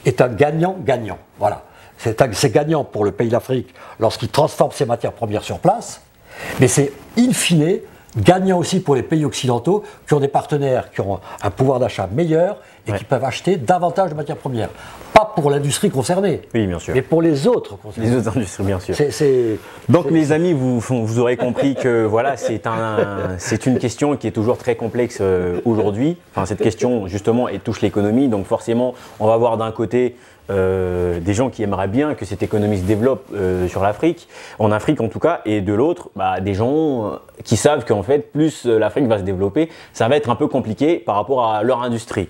[SPEAKER 2] est un gagnant-gagnant. Voilà. C'est gagnant pour le pays d'Afrique lorsqu'il transforme ses matières premières sur place, mais c'est in fine gagnant aussi pour les pays occidentaux qui ont des partenaires qui ont un pouvoir d'achat meilleur et qui peuvent acheter davantage de matières premières. Pas pour l'industrie concernée,
[SPEAKER 1] oui, bien sûr,
[SPEAKER 2] mais pour les autres concernés.
[SPEAKER 1] Les autres industries, bien sûr.
[SPEAKER 2] Donc
[SPEAKER 1] les amis, vous aurez compris que voilà, c'est une question qui est toujours très complexe aujourd'hui. Enfin, cette question, justement, elle touche l'économie. Donc forcément, on va voir d'un côté des gens qui aimeraient bien que cette économie se développe sur l'Afrique, en Afrique en tout cas, et de l'autre, des gens qui savent qu'en fait, plus l'Afrique va se développer, ça va être un peu compliqué par rapport à leur industrie.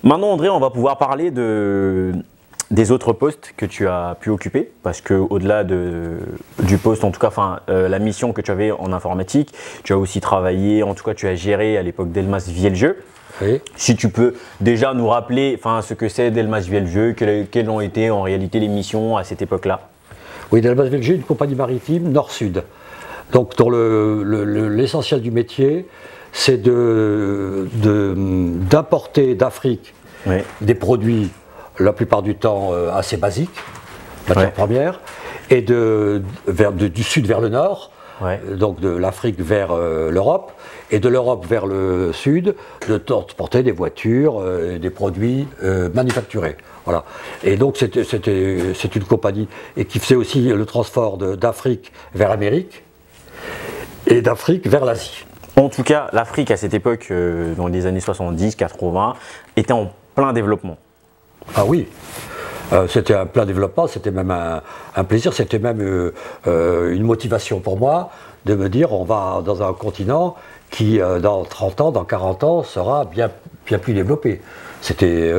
[SPEAKER 1] Maintenant, André, on va pouvoir parler des autres postes que tu as pu occuper, parce qu'au-delà du poste, en tout cas, la mission que tu avais en informatique, tu as aussi travaillé, en tout cas, tu as géré à l'époque Delmas Vieljeu.
[SPEAKER 2] Oui.
[SPEAKER 1] Si tu peux déjà nous rappeler ce que c'est Delmas Vieljeu, quelles ont été en réalité les missions à cette époque-là.
[SPEAKER 2] Oui, Delmas Vieljeu est une compagnie maritime nord-sud. Donc, dont l'essentiel du métier, c'est d'importer d'Afrique des produits, la plupart du temps assez basiques, matières premières, et du sud vers le nord, donc de l'Afrique vers l'Europe, et de l'Europe vers le sud, de transporter des voitures, des produits manufacturés. Voilà. Et donc c'est une compagnie qui faisait aussi le transport d'Afrique vers l'Amérique et d'Afrique vers l'Asie.
[SPEAKER 1] En tout cas, l'Afrique à cette époque, dans les années 70-80, était en plein développement.
[SPEAKER 2] Ah oui, c'était un plein développement, c'était même un plaisir, c'était même une motivation pour moi de me dire on va dans un continent qui dans 30 ans, dans 40 ans sera bien plus développé. C'était,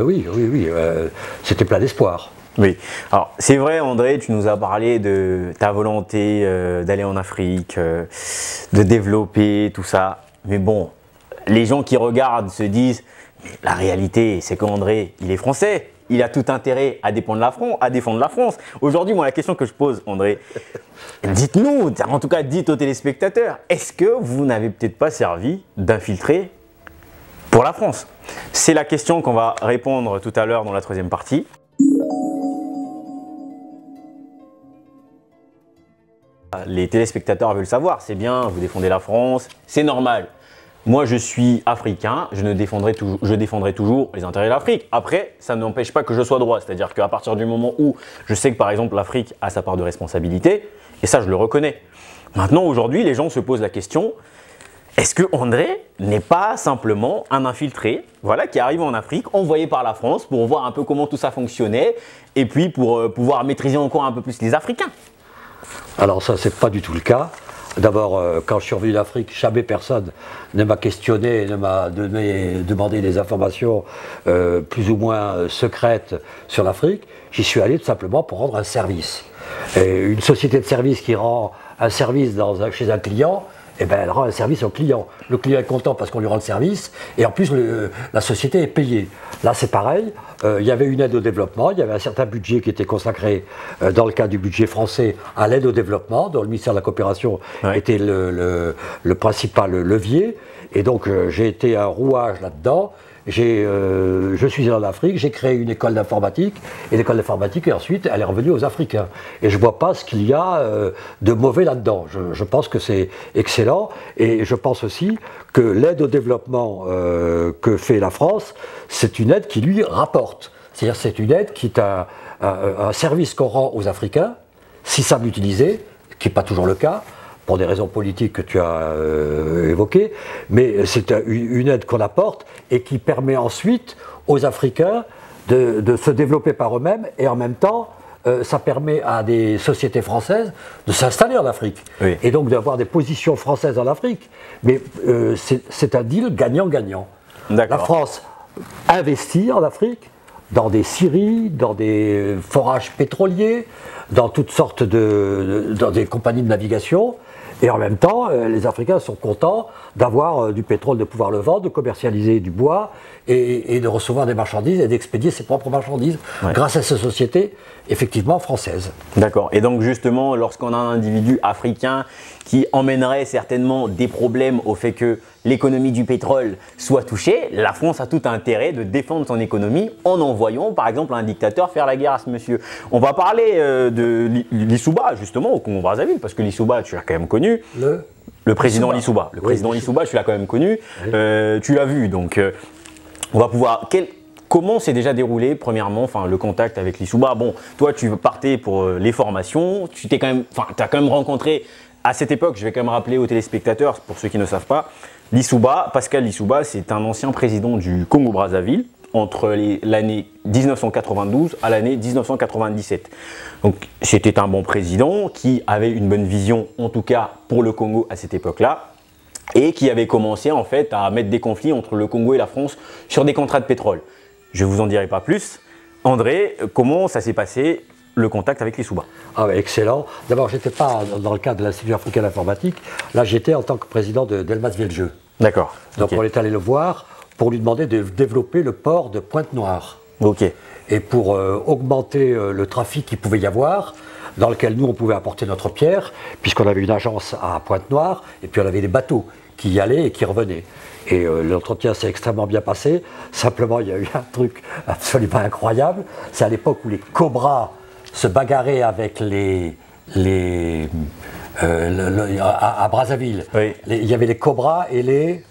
[SPEAKER 2] c'était plein d'espoir.
[SPEAKER 1] Oui, alors c'est vrai André, tu nous as parlé de ta volonté d'aller en Afrique, de développer tout ça, mais bon, les gens qui regardent se disent, mais la réalité c'est qu'André, il est français, il a tout intérêt à défendre la France. Aujourd'hui, moi la question que je pose André, dites-nous, en tout cas dites aux téléspectateurs, est-ce que vous n'avez peut-être pas servi d'infiltré pour la France? C'est la question qu'on va répondre tout à l'heure dans la troisième partie. Les téléspectateurs veulent savoir, c'est bien, vous défendez la France, c'est normal. Moi, je suis africain, je défendrai toujours les intérêts de l'Afrique. Après, ça n'empêche pas que je sois droit. C'est-à-dire qu'à partir du moment où je sais que, par exemple, l'Afrique a sa part de responsabilité, et ça, je le reconnais. Maintenant, aujourd'hui, les gens se posent la question, est-ce que André n'est pas simplement un infiltré, voilà, qui arrive en Afrique, envoyé par la France pour voir un peu comment tout ça fonctionnait, et puis pour pouvoir maîtriser encore un peu plus les Africains?
[SPEAKER 2] Alors ça, c'est pas du tout le cas. D'abord, quand je suis revenu d'Afrique, jamais personne ne m'a questionné, ne m'a demandé des informations plus ou moins secrètes sur l'Afrique. J'y suis allé tout simplement pour rendre un service. Et une société de service qui rend un service chez un client, eh ben, elle rend un service au client. Le client est content parce qu'on lui rend le service et en plus la société est payée. Là c'est pareil, il y avait une aide au développement, il y avait un certain budget qui était consacré dans le cadre du budget français à l'aide au développement, dont le ministère de la Coopération était le principal levier. Et donc j'ai été un rouage là-dedans. Je suis allé en Afrique, j'ai créé une école d'informatique, et l'école d'informatique, ensuite, elle est revenue aux Africains. Et je ne vois pas ce qu'il y a de mauvais là-dedans. Je pense que c'est excellent, et je pense aussi que l'aide au développement que fait la France, c'est une aide qui lui rapporte. C'est-à-dire c'est une aide qui est un service qu'on rend aux Africains, si ça l'utilisait, ce qui n'est pas toujours le cas, pour des raisons politiques que tu as évoquées, mais c'est une aide qu'on apporte et qui permet ensuite aux Africains de se développer par eux-mêmes, et en même temps, ça permet à des sociétés françaises de s'installer en Afrique, et donc d'avoir des positions françaises en Afrique. Mais c'est un deal gagnant-gagnant. La France investit en Afrique, dans des scieries, dans des forages pétroliers, dans toutes sortes dans des compagnies de navigation. Et en même temps, les Africains sont contents d'avoir du pétrole, de pouvoir le vendre, de commercialiser du bois et de recevoir des marchandises et d'expédier ses propres marchandises grâce à ces sociétés, effectivement, françaises. D'accord.
[SPEAKER 1] Et donc justement, lorsqu'on a un individu africain qui emmènerait certainement des problèmes au fait que l'économie du pétrole soit touchée, la France a tout intérêt de défendre son économie en envoyant par exemple un dictateur faire la guerre à ce monsieur. On va parler de Lissouba justement au Congo-Brazzaville, parce que Lissouba, tu l'as quand même connu. connu. Le président Lissouba. Le président Lissouba, tu l'as quand même connu. Oui. Tu l'as vu, donc on va pouvoir. Comment s'est déjà déroulé, premièrement, le contact avec Lissouba? Bon, toi, tu partais pour les formations. Tu as quand même rencontré, à cette époque, je vais quand même rappeler aux téléspectateurs, pour ceux qui ne savent pas, Lissouba, Pascal Lissouba, c'est un ancien président du Congo-Brazzaville entre l'année 1992 à l'année 1997. Donc, c'était un bon président qui avait une bonne vision, en tout cas pour le Congo à cette époque-là, et qui avait commencé en fait à mettre des conflits entre le Congo et la France sur des contrats de pétrole. Je ne vous en dirai pas plus. André, comment ça s'est passé le contact avec Lissouba?
[SPEAKER 2] Ah, excellent. D'abord, je n'étais pas dans le cadre de l'Institut africain d'informatique. Là, j'étais en tant que président de Delmas Villejeu.
[SPEAKER 1] D'accord.
[SPEAKER 2] Donc, on est allé le voir pour lui demander de développer le port de Pointe-Noire.
[SPEAKER 1] Ok.
[SPEAKER 2] Et pour augmenter le trafic qu'il pouvait y avoir, dans lequel nous, on pouvait apporter notre pierre, puisqu'on avait une agence à Pointe-Noire, et puis on avait des bateaux qui y allaient et qui revenaient. Et l'entretien s'est extrêmement bien passé. Simplement, il y a eu un truc absolument incroyable. C'est à l'époque où les cobras se bagarraient avec à Brazzaville.
[SPEAKER 1] Oui.
[SPEAKER 2] Il y avait les cobras et les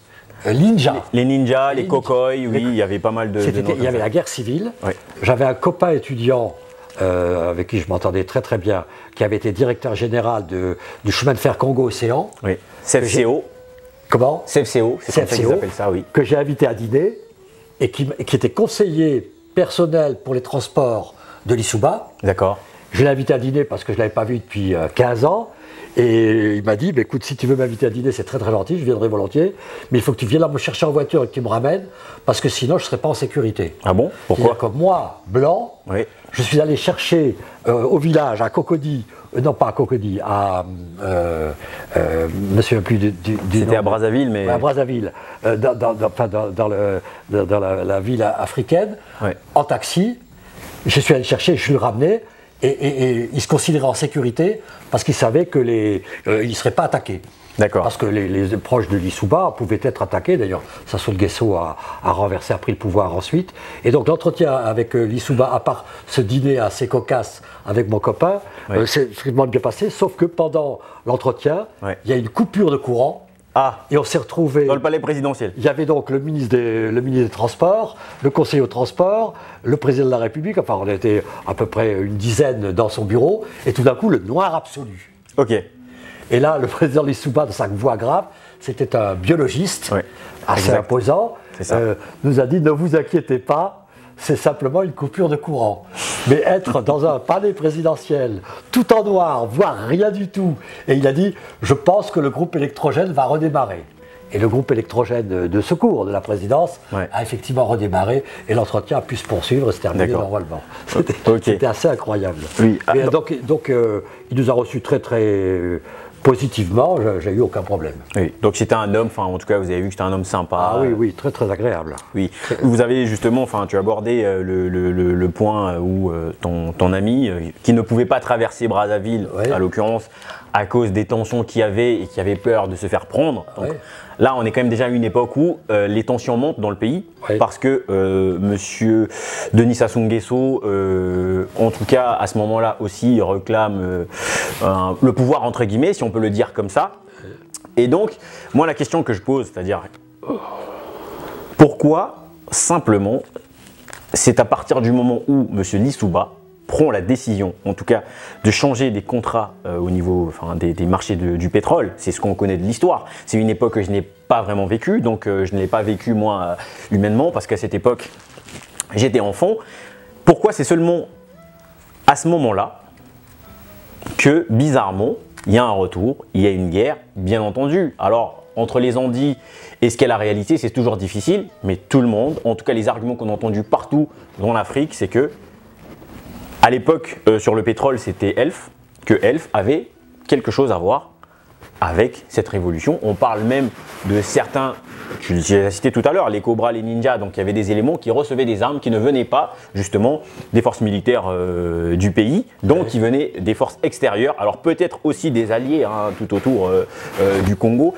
[SPEAKER 2] ninjas.
[SPEAKER 1] Les ninjas, les cocoys, oui, il y avait pas mal de
[SPEAKER 2] il y avait la guerre civile.
[SPEAKER 1] Oui.
[SPEAKER 2] J'avais un copain étudiant avec qui je m'entendais très très bien, qui avait été directeur général du chemin de fer Congo-Océan.
[SPEAKER 1] Oui. CFCO.
[SPEAKER 2] Comment?
[SPEAKER 1] CFCO, c'est comme ça qu'ils appellent ça, oui.
[SPEAKER 2] Que j'ai invité à dîner et qui était conseiller personnel pour les transports de Lissouba.
[SPEAKER 1] D'accord.
[SPEAKER 2] Je l'ai invité à dîner parce que je ne l'avais pas vu depuis 15 ans. Et il m'a dit, écoute, si tu veux m'inviter à dîner, c'est très très gentil, je viendrai volontiers. Mais il faut que tu viennes là me chercher en voiture et que tu me ramènes, parce que sinon je ne serai pas en sécurité.
[SPEAKER 1] Ah bon? Pourquoi?
[SPEAKER 2] Comme moi, blanc,
[SPEAKER 1] oui.
[SPEAKER 2] Je suis allé chercher au village, à Cocody, non pas à Cocody, monsieur plus du
[SPEAKER 1] C'était à Brazzaville, mais...
[SPEAKER 2] À Brazzaville, dans la ville africaine, oui. En taxi. Je suis allé chercher, je l'ai ramené, et il se considérait en sécurité parce qu'il savait qu'il ne serait pas attaqué.
[SPEAKER 1] D'accord.
[SPEAKER 2] Parce que les proches de Lissouba pouvaient être attaqués. D'ailleurs, Sassou Nguesso a renversé, a pris le pouvoir ensuite. Et donc l'entretien avec Lissouba, à part ce dîner assez cocasse avec mon copain, oui. C'est extrêmement bien passé. Sauf que pendant l'entretien, oui. Il y a une coupure de courant.
[SPEAKER 1] Ah.
[SPEAKER 2] Et on s'est retrouvés...
[SPEAKER 1] Dans le palais présidentiel.
[SPEAKER 2] Il y avait donc le ministre des Transports, le conseiller au transport, le président de la République. Enfin, on était à peu près une dizaine dans son bureau. Et tout d'un coup, le noir absolu.
[SPEAKER 1] Ok.
[SPEAKER 2] Et là, le président Lissouba, de sa voix grave, c'était un biologiste, oui, assez imposant, nous a dit « Ne vous inquiétez pas, c'est simplement une coupure de courant. » Mais être dans un palais présidentiel, tout en noir, voire rien du tout, et il a dit « Je pense que le groupe électrogène va redémarrer. » Et le groupe électrogène de secours de la présidence a effectivement redémarré, et l'entretien a pu se poursuivre et se terminer normalement. C'était assez incroyable.
[SPEAKER 1] Oui.
[SPEAKER 2] Et donc il nous a reçus très très... positivement, j'ai eu aucun problème.
[SPEAKER 1] Oui, donc c'était un homme, en tout cas vous avez vu que c'était un homme sympa.
[SPEAKER 2] Ah oui, oui, très très agréable.
[SPEAKER 1] Oui, vous avez justement, tu as abordé le point où ton ami, qui ne pouvait pas traverser Brazzaville, à l'occurrence, à cause des tensions qu'il y avait et qui avait peur de se faire prendre. Donc, là, on est quand même déjà à une époque où les tensions montent dans le pays, parce que monsieur Denis Sassou Nguesso, en tout cas à ce moment-là aussi, réclame le pouvoir entre guillemets, si on peut le dire comme ça. Et donc, moi la question que je pose, c'est-à-dire pourquoi simplement c'est à partir du moment où monsieur Lissouba prend la décision, en tout cas, de changer des contrats au niveau des marchés du pétrole. C'est ce qu'on connaît de l'histoire. C'est une époque que je n'ai pas vraiment vécue, donc je ne l'ai pas vécue moi humainement, parce qu'à cette époque, j'étais enfant. Pourquoi c'est seulement à ce moment-là que, bizarrement, il y a un retour, il y a une guerre, bien entendu. Alors, entre les ondits et ce qu'est la réalité, c'est toujours difficile, mais tout le monde, en tout cas les arguments qu'on a entendus partout dans l'Afrique, c'est que à l'époque, sur le pétrole, c'était Elf, que Elf avait quelque chose à voir avec cette révolution. On parle même de certains, je l'ai cité tout à l'heure, les cobras, les ninjas, donc il y avait des éléments qui recevaient des armes qui ne venaient pas justement des forces militaires du pays, donc qui venaient des forces extérieures, alors peut-être aussi des alliés tout autour du Congo.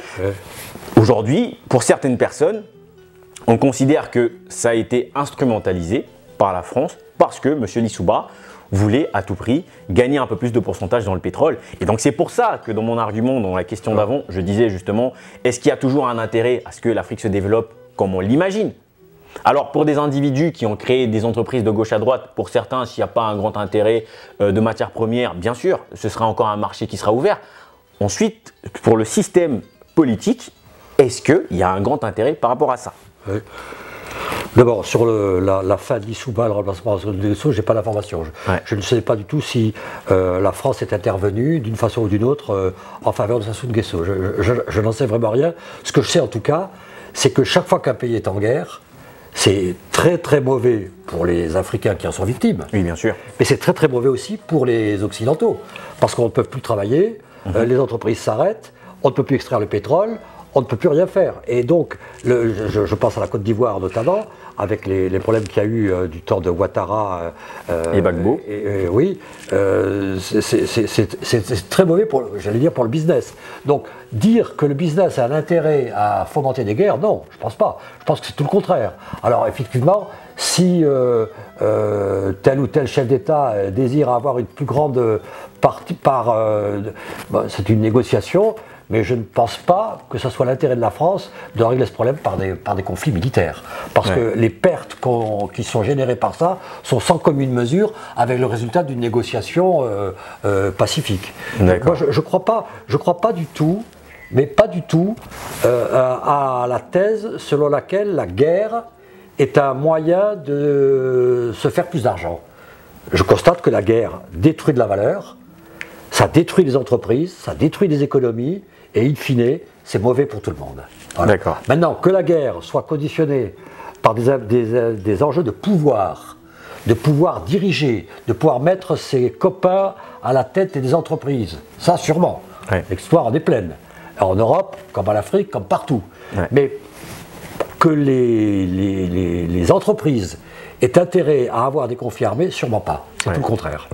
[SPEAKER 1] Aujourd'hui, pour certaines personnes, on considère que ça a été instrumentalisé par la France parce que M. Lissouba, voulait à tout prix gagner un peu plus de pourcentage dans le pétrole. Et donc c'est pour ça que dans mon argument, dans la question d'avant, je disais justement, est-ce qu'il y a toujours un intérêt à ce que l'Afrique se développe comme on l'imagine? Alors pour des individus qui ont créé des entreprises de gauche à droite, pour certains, s'il n'y a pas un grand intérêt de matières premières, bien sûr, ce sera encore un marché qui sera ouvert. Ensuite, pour le système politique, est-ce qu'il y a un grand intérêt par rapport à ça?
[SPEAKER 2] Oui. D'abord, sur la fin de l'Issouba, le remplacement de Nguesso, je n'ai pas l'information. Je ne sais pas du tout si la France est intervenue d'une façon ou d'une autre en faveur de Sassou Nguesso. Je n'en sais vraiment rien. Ce que je sais en tout cas, c'est que chaque fois qu'un pays est en guerre, c'est très très mauvais pour les Africains qui en sont victimes.
[SPEAKER 1] Oui, bien sûr.
[SPEAKER 2] Mais c'est très très mauvais aussi pour les Occidentaux. Parce qu'on ne peut plus travailler, les entreprises s'arrêtent, on ne peut plus extraire le pétrole, on ne peut plus rien faire. Et donc, je pense à la Côte d'Ivoire notamment, avec les problèmes qu'il y a eu du temps de Ouattara
[SPEAKER 1] et Gbagbo.
[SPEAKER 2] Oui, c'est très mauvais, j'allais dire, pour le business. Donc, dire que le business a un intérêt à fomenter des guerres, non, je ne pense pas. Je pense que c'est tout le contraire. Alors, effectivement, si tel ou tel chef d'État désire avoir une plus grande partie c'est une négociation, mais je ne pense pas que ce soit l'intérêt de la France de régler ce problème par des conflits militaires. Parce que les pertes qui sont générées par ça sont sans commune mesure avec le résultat d'une négociation pacifique. Moi, je ne crois pas du tout, mais pas du tout, à la thèse selon laquelle la guerre est un moyen de se faire plus d'argent. Je constate que la guerre détruit de la valeur, ça détruit les entreprises, ça détruit les économies, et in fine, c'est mauvais pour tout le monde. Voilà. Maintenant, que la guerre soit conditionnée par des enjeux de pouvoir diriger, de pouvoir mettre ses copains à la tête des entreprises, ça sûrement. L'histoire en est pleine. En Europe, comme en Afrique, comme partout. Mais que les entreprises aient intérêt à avoir des conflits armés, sûrement pas. C'est tout le contraire.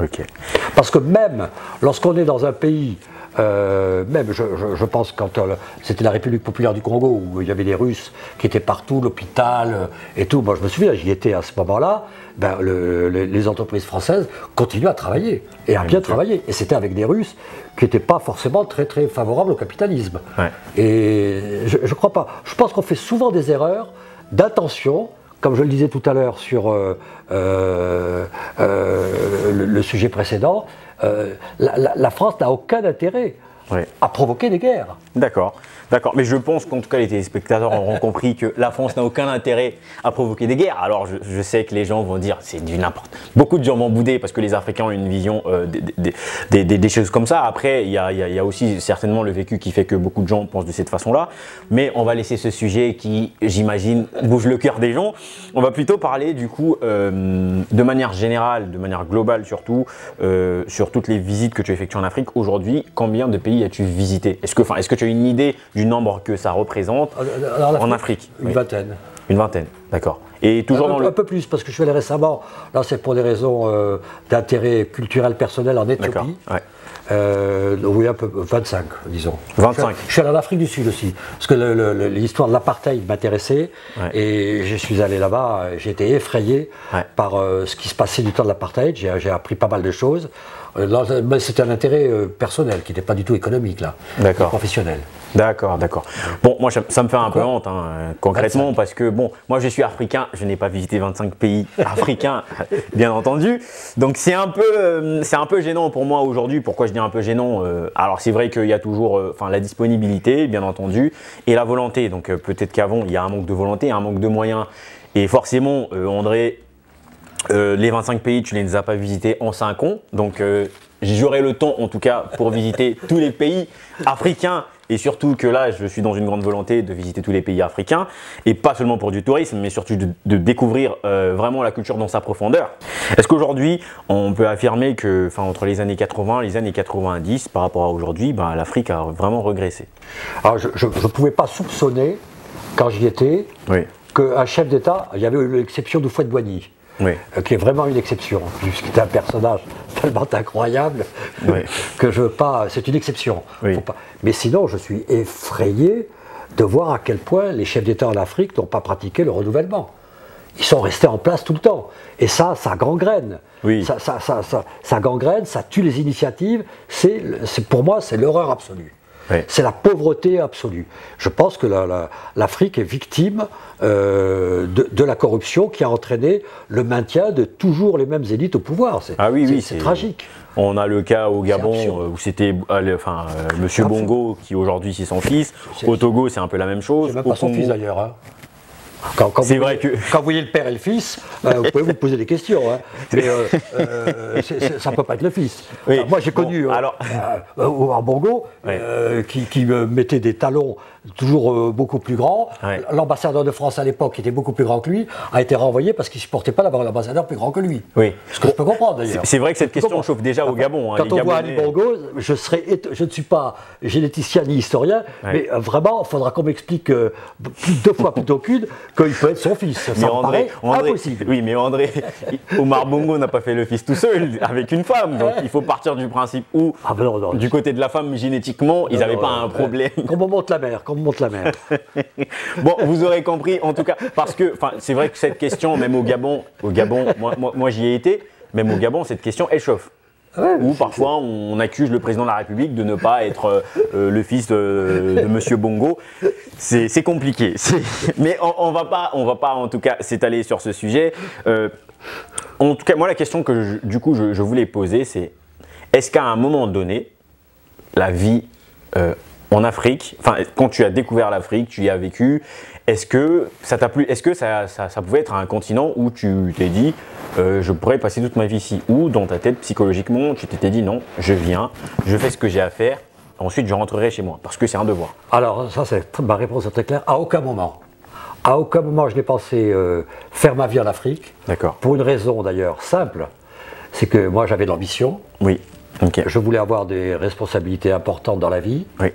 [SPEAKER 2] Parce que même lorsqu'on est dans un pays, je pense quand c'était la République populaire du Congo, où il y avait des Russes qui étaient partout, l'hôpital et tout, moi je me souviens, j'y étais à ce moment-là, les entreprises françaises continuaient à travailler, et à bien travailler. Et c'était avec des Russes qui n'étaient pas forcément très très favorables au capitalisme. Et je crois pas. Je pense qu'on fait souvent des erreurs d'intention, comme je le disais tout à l'heure sur le sujet précédent. La France n'a aucun intérêt à provoquer des guerres.
[SPEAKER 1] D'accord. Mais je pense qu'en tout cas les téléspectateurs auront compris que la France n'a aucun intérêt à provoquer des guerres. Alors je sais que les gens vont dire c'est du n'importe. Beaucoup de gens vont bouder parce que les Africains ont une vision des choses comme ça. Après il y a aussi certainement le vécu qui fait que beaucoup de gens pensent de cette façon-là. Mais on va laisser ce sujet qui, j'imagine, bouge le cœur des gens. On va plutôt parler du coup de manière générale, de manière globale surtout, sur toutes les visites que tu effectues en Afrique. Aujourd'hui, combien de pays as-tu visité? Est-ce que tu as une idée du nombre que ça représente en Afrique?
[SPEAKER 2] Une vingtaine.
[SPEAKER 1] Une vingtaine, d'accord. Et toujours
[SPEAKER 2] un peu plus, parce que je suis allé récemment, là c'est pour des raisons d'intérêt culturel personnel en Éthiopie. Oui, un peu, 25, disons.
[SPEAKER 1] 25.
[SPEAKER 2] Je suis allé en Afrique du Sud aussi, parce que l'histoire de l'apartheid m'intéressait, et je suis allé là-bas, j'ai été effrayé par ce qui se passait du temps de l'apartheid, j'ai appris pas mal de choses. Mais c'était un intérêt personnel, qui n'était pas du tout économique, là, professionnel.
[SPEAKER 1] D'accord. Bon, moi, ça me fait un peu honte, concrètement, 25. Parce que, bon, moi, je suis africain, je n'ai pas visité 25 pays africains, bien entendu. Donc, c'est un peu gênant pour moi aujourd'hui. Pourquoi je dis un peu gênant? Alors, c'est vrai qu'il y a toujours la disponibilité, bien entendu, et la volonté. Donc, peut-être qu'avant, il y a un manque de volonté, un manque de moyens. Et forcément, André, les 25 pays, tu ne les as pas visités en 5 ans. Donc, j'aurai le temps, en tout cas, pour visiter tous les pays africains. Et surtout que là, je suis dans une grande volonté de visiter tous les pays africains. Et pas seulement pour du tourisme, mais surtout de découvrir vraiment la culture dans sa profondeur. Est-ce qu'aujourd'hui, on peut affirmer que, entre les années 80 et les années 90, par rapport à aujourd'hui, l'Afrique a vraiment régressé?
[SPEAKER 2] Alors, je ne pouvais pas soupçonner, quand j'y étais, qu'un chef d'État, il y avait l'exception d'Houphouët-Boigny. Qui est vraiment une exception, qui est un personnage tellement incroyable que je veux pas. C'est une exception. Mais sinon, je suis effrayé de voir à quel point les chefs d'État en Afrique n'ont pas pratiqué le renouvellement. ils sont restés en place tout le temps. Et ça gangrène.
[SPEAKER 1] Oui.
[SPEAKER 2] Ça gangrène, ça tue les initiatives. Pour moi, c'est l'horreur absolue.
[SPEAKER 1] Oui.
[SPEAKER 2] C'est la pauvreté absolue. Je pense que l'Afrique est victime de la corruption qui a entraîné le maintien de toujours les mêmes élites au pouvoir. C'est tragique.
[SPEAKER 1] On a le cas au Gabon où c'était Monsieur Bongo qui aujourd'hui c'est son fils. Au Togo c'est un peu la même chose.
[SPEAKER 2] C'est même pas son fils d'ailleurs. Hein. Quand vous voyez le père et le fils, vous pouvez vous poser des questions. Hein. Mais ça ne peut pas être le fils.
[SPEAKER 1] Oui.
[SPEAKER 2] Moi j'ai connu Omar Bongo qui me mettait des talons toujours beaucoup plus grands. Ouais. L'ambassadeur de France à l'époque, qui était beaucoup plus grand que lui, a été renvoyé parce qu'il ne supportait pas d'avoir un ambassadeur plus grand que lui.
[SPEAKER 1] Oui.
[SPEAKER 2] Ce que je peux comprendre d'ailleurs.
[SPEAKER 1] C'est vrai que cette question chauffe déjà au Gabon.
[SPEAKER 2] Quand on voit Ali Bongo, je ne suis pas généticien ni historien, mais vraiment, il faudra qu'on m'explique 2 fois plutôt qu'une qu'il peut être son fils. Ça me paraît impossible.
[SPEAKER 1] Oui, mais André, Omar Bongo n'a pas fait le fils tout seul, avec une femme. Donc il faut partir du principe où, du côté de la femme, génétiquement, ils n'avaient pas un problème.
[SPEAKER 2] Qu'on me monte la mer.
[SPEAKER 1] Bon, vous aurez compris, en tout cas, parce que c'est vrai que cette question, même au Gabon, moi j'y ai été, même au Gabon, cette question, elle chauffe. Ouais, où parfois on accuse le président de la République de ne pas être le fils de Monsieur Bongo. C'est compliqué. Mais on va pas en tout cas s'étaler sur ce sujet. En tout cas, moi la question que je voulais poser, c'est est-ce qu'à un moment donné, la vie en Afrique, quand tu as découvert l'Afrique, tu y as vécu, est-ce que ça t'a plu? Est-ce que ça pouvait être un continent où tu t'es dit je pourrais passer toute ma vie ici, ou dans ta tête psychologiquement tu t'étais dit non, je viens, je fais ce que j'ai à faire, ensuite je rentrerai chez moi parce que c'est un devoir?
[SPEAKER 2] Alors ça, ma réponse est très claire. À aucun moment je n'ai pensé faire ma vie en Afrique.
[SPEAKER 1] D'accord.
[SPEAKER 2] Pour une raison d'ailleurs simple, c'est que moi j'avais de l'ambition.
[SPEAKER 1] Oui. Okay.
[SPEAKER 2] Je voulais avoir des responsabilités importantes dans la vie.
[SPEAKER 1] Oui.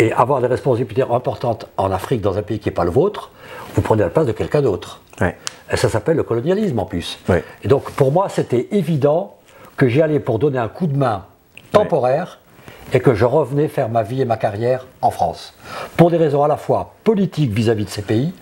[SPEAKER 2] Et avoir des responsabilités importantes en Afrique, dans un pays qui n'est pas le vôtre, vous prenez la place de quelqu'un d'autre.
[SPEAKER 1] Ouais.
[SPEAKER 2] Et ça s'appelle le colonialisme en plus.
[SPEAKER 1] Ouais.
[SPEAKER 2] Et donc pour moi, c'était évident que j'y allais pour donner un coup de main temporaire et que je revenais faire ma vie et ma carrière en France. Pour des raisons à la fois politiques vis-à-vis de ces pays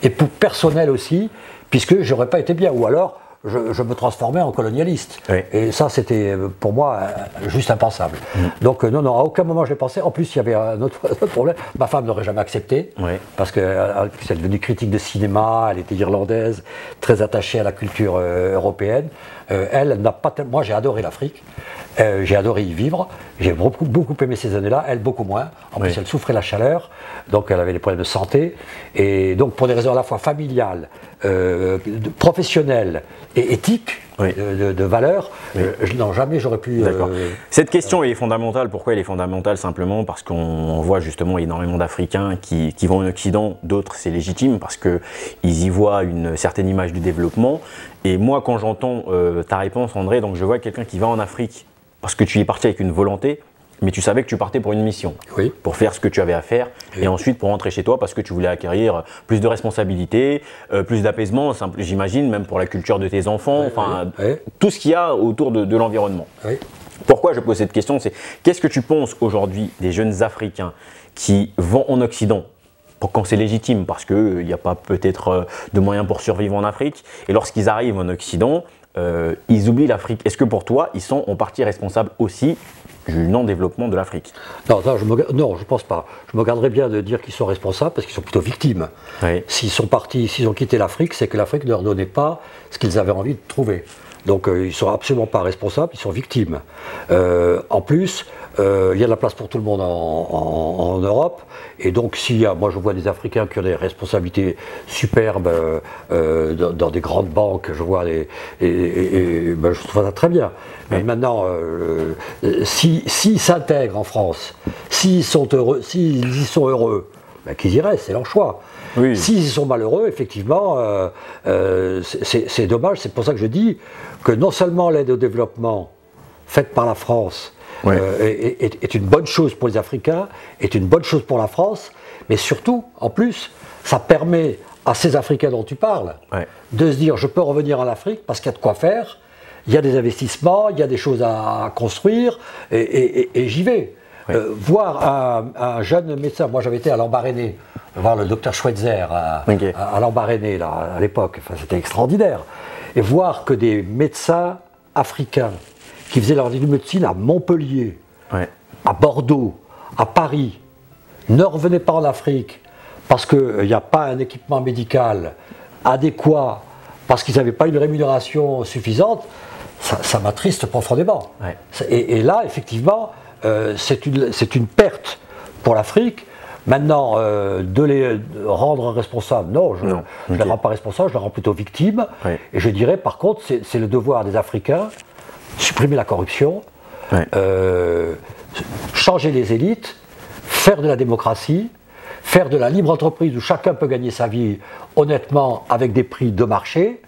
[SPEAKER 2] et pour personnel aussi, puisque je n'aurais pas été bien. Ou alors, je me transformais en colonialiste. Oui. Et ça, c'était pour moi juste impensable. Donc non, à aucun moment je l'ai pensé. En plus, il y avait un autre problème. Ma femme n'aurait jamais accepté, parce qu'elle est devenue critique de cinéma, elle était irlandaise, très attachée à la culture européenne. Elle n'a pas tellement... Moi, j'ai adoré l'Afrique. J'ai adoré y vivre, j'ai beaucoup aimé ces années-là, elle beaucoup moins. En plus, elle souffrait de la chaleur, donc elle avait des problèmes de santé. Et donc, pour des raisons à la fois familiales, professionnelles et éthiques, de valeurs, jamais j'aurais pu...
[SPEAKER 1] Cette question est fondamentale. Pourquoi elle est fondamentale? Simplement parce qu'on voit justement énormément d'Africains qui vont en Occident, d'autres c'est légitime parce qu'ils y voient une certaine image du développement. Et moi, quand j'entends ta réponse, André, donc je vois quelqu'un qui va en Afrique parce que tu y es parti avec une volonté, mais tu savais que tu partais pour une mission, pour faire ce que tu avais à faire, et ensuite pour rentrer chez toi parce que tu voulais acquérir plus de responsabilités, plus d'apaisement, j'imagine, même pour la culture de tes enfants, tout ce qu'il y a autour de l'environnement. Pourquoi je pose cette question? C'est qu'est-ce que tu penses aujourd'hui des jeunes Africains qui vont en Occident quand c'est légitime, parce qu'il n'y a pas peut-être de moyens pour survivre en Afrique, et lorsqu'ils arrivent en Occident, ils oublient l'Afrique. Est-ce que pour toi, ils sont en partie responsables aussi du non-développement de l'Afrique?
[SPEAKER 2] Non, je pense pas. Je me garderais bien de dire qu'ils sont responsables parce qu'ils sont plutôt victimes. S'ils sont partis, s'ils ont quitté l'Afrique, c'est que l'Afrique ne leur donnait pas ce qu'ils avaient envie de trouver. Donc ils ne sont absolument pas responsables, ils sont victimes. En plus, il y a de la place pour tout le monde en Europe. Et donc, moi je vois des Africains qui ont des responsabilités superbes dans des grandes banques, je vois je trouve ça très bien. Mais maintenant, s'ils s'intègrent en France, s'ils y sont heureux, qu'ils y restent, c'est leur choix. S'ils y sont malheureux, effectivement, c'est dommage. C'est pour ça que je dis que non seulement l'aide au développement faite par la France est une bonne chose pour les Africains, est une bonne chose pour la France, mais surtout, en plus, ça permet à ces Africains dont tu parles de se dire je peux revenir en Afrique parce qu'il y a de quoi faire, il y a des investissements, il y a des choses à construire, et j'y vais. Voir un jeune médecin, moi j'avais été à Lambaréné voir le docteur Schweitzer à Lambaréné, là, à l'époque. Enfin, c'était extraordinaire. Et voir que des médecins africains qui faisaient leur étude de médecine à Montpellier, à Bordeaux, à Paris, ne revenaient pas en Afrique parce qu'il n'y a pas un équipement médical adéquat, parce qu'ils n'avaient pas une rémunération suffisante, ça m'attriste profondément. Et là, effectivement, c'est une perte pour l'Afrique. Maintenant, de les rendre responsables, non, je ne les rends pas responsables, je les rends plutôt victimes. Et je dirais, par contre, c'est le devoir des Africains, supprimer la corruption, changer les élites, faire de la démocratie, faire de la libre entreprise où chacun peut gagner sa vie honnêtement avec des prix de marché.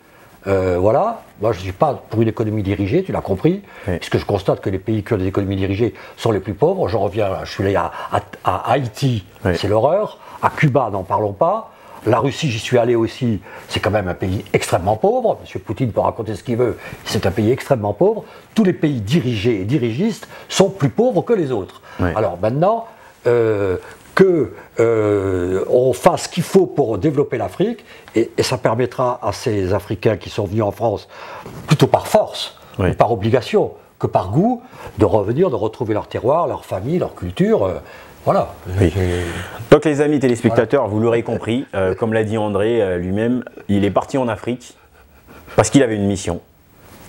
[SPEAKER 2] Voilà, moi je ne suis pas pour une économie dirigée, tu l'as compris, puisque je constate que les pays qui ont des économies dirigées sont les plus pauvres. Je reviens, je suis allé à Haïti, c'est l'horreur, à Cuba, n'en parlons pas. La Russie, j'y suis allé aussi, c'est quand même un pays extrêmement pauvre. M. Poutine peut raconter ce qu'il veut, c'est un pays extrêmement pauvre. Tous les pays dirigés et dirigistes sont plus pauvres que les autres. Alors maintenant, on fasse ce qu'il faut pour développer l'Afrique, et ça permettra à ces Africains qui sont venus en France, plutôt par force, ou par obligation, que par goût, de revenir, de retrouver leur terroir, leur famille, leur culture. Voilà.
[SPEAKER 1] Donc les amis téléspectateurs, vous l'aurez compris, comme l'a dit André lui-même, il est parti en Afrique parce qu'il avait une mission.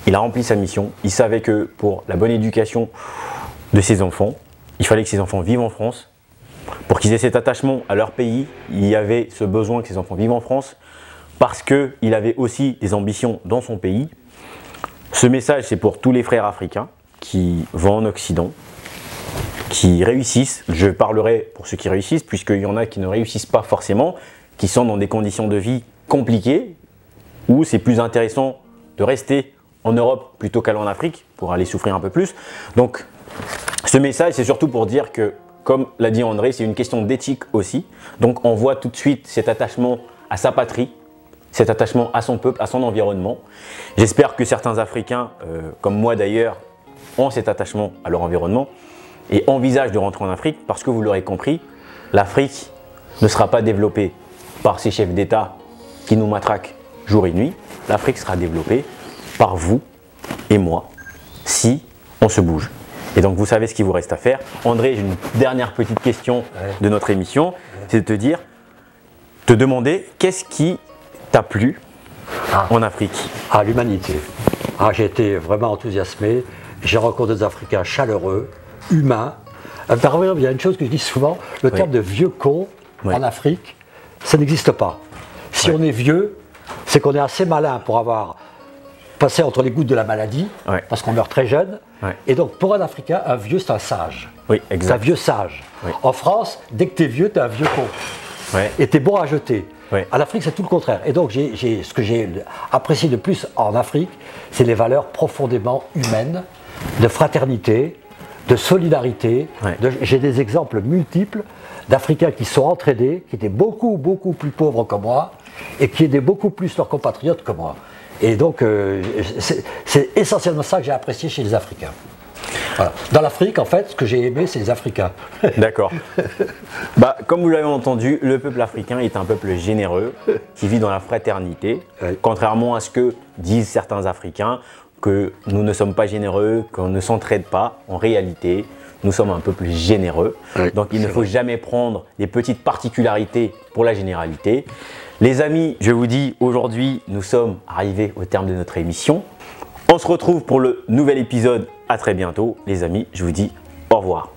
[SPEAKER 1] Il a rempli sa mission. Il savait que pour la bonne éducation de ses enfants, il fallait que ses enfants vivent en France. Pour qu'ils aient cet attachement à leur pays, il y avait ce besoin que ses enfants vivent en France parce qu'il avait aussi des ambitions dans son pays. Ce message, c'est pour tous les frères africains qui vont en Occident, qui réussissent. Je parlerai pour ceux qui réussissent, puisqu'il y en a qui ne réussissent pas forcément, qui sont dans des conditions de vie compliquées, où c'est plus intéressant de rester en Europe plutôt qu'aller en Afrique pour aller souffrir un peu plus. Donc, ce message, c'est surtout pour dire que, comme l'a dit André, c'est une question d'éthique aussi. Donc on voit tout de suite cet attachement à sa patrie, cet attachement à son peuple, à son environnement. J'espère que certains Africains, comme moi d'ailleurs, ont cet attachement à leur environnement et envisagent de rentrer en Afrique parce que vous l'aurez compris, l'Afrique ne sera pas développée par ces chefs d'État qui nous matraquent jour et nuit. L'Afrique sera développée par vous et moi si on se bouge. Et donc vous savez ce qu'il vous reste à faire. André, j'ai une dernière petite question de notre émission, c'est de te demander qu'est-ce qui t'a plu en Afrique?
[SPEAKER 2] L'humanité. J'ai été vraiment enthousiasmé. J'ai rencontré des Africains chaleureux, humains. Par exemple, il y a une chose que je dis souvent, le terme de vieux con en Afrique, ça n'existe pas. Si on est vieux, c'est qu'on est assez malin pour avoir passé entre les gouttes de la maladie, parce qu'on meurt très jeune. Et donc, pour un Africain, un vieux, c'est un sage. C'est un vieux sage. En France, dès que tu es vieux, tu es un vieux con. Et tu es bon à jeter. En Afrique, c'est tout le contraire. Et donc, ce que j'ai apprécié de plus en Afrique, c'est les valeurs profondément humaines, de fraternité, de solidarité. J'ai des exemples multiples d'Africains qui sont entraînés, qui étaient beaucoup, beaucoup plus pauvres que moi, et qui aidaient beaucoup plus leurs compatriotes que moi. Et donc, c'est essentiellement ça que j'ai apprécié chez les Africains. Voilà. Dans l'Afrique, en fait, ce que j'ai aimé, c'est les Africains.
[SPEAKER 1] D'accord. Comme vous l'avez entendu, le peuple africain est un peuple généreux, qui vit dans la fraternité, contrairement à ce que disent certains Africains, que nous ne sommes pas généreux, qu'on ne s'entraide pas. En réalité, nous sommes un peuple généreux. Donc, il ne faut jamais prendre les petites particularités pour la généralité. Les amis, je vous dis, aujourd'hui, nous sommes arrivés au terme de notre émission. On se retrouve pour le nouvel épisode. À très bientôt. Les amis, je vous dis au revoir.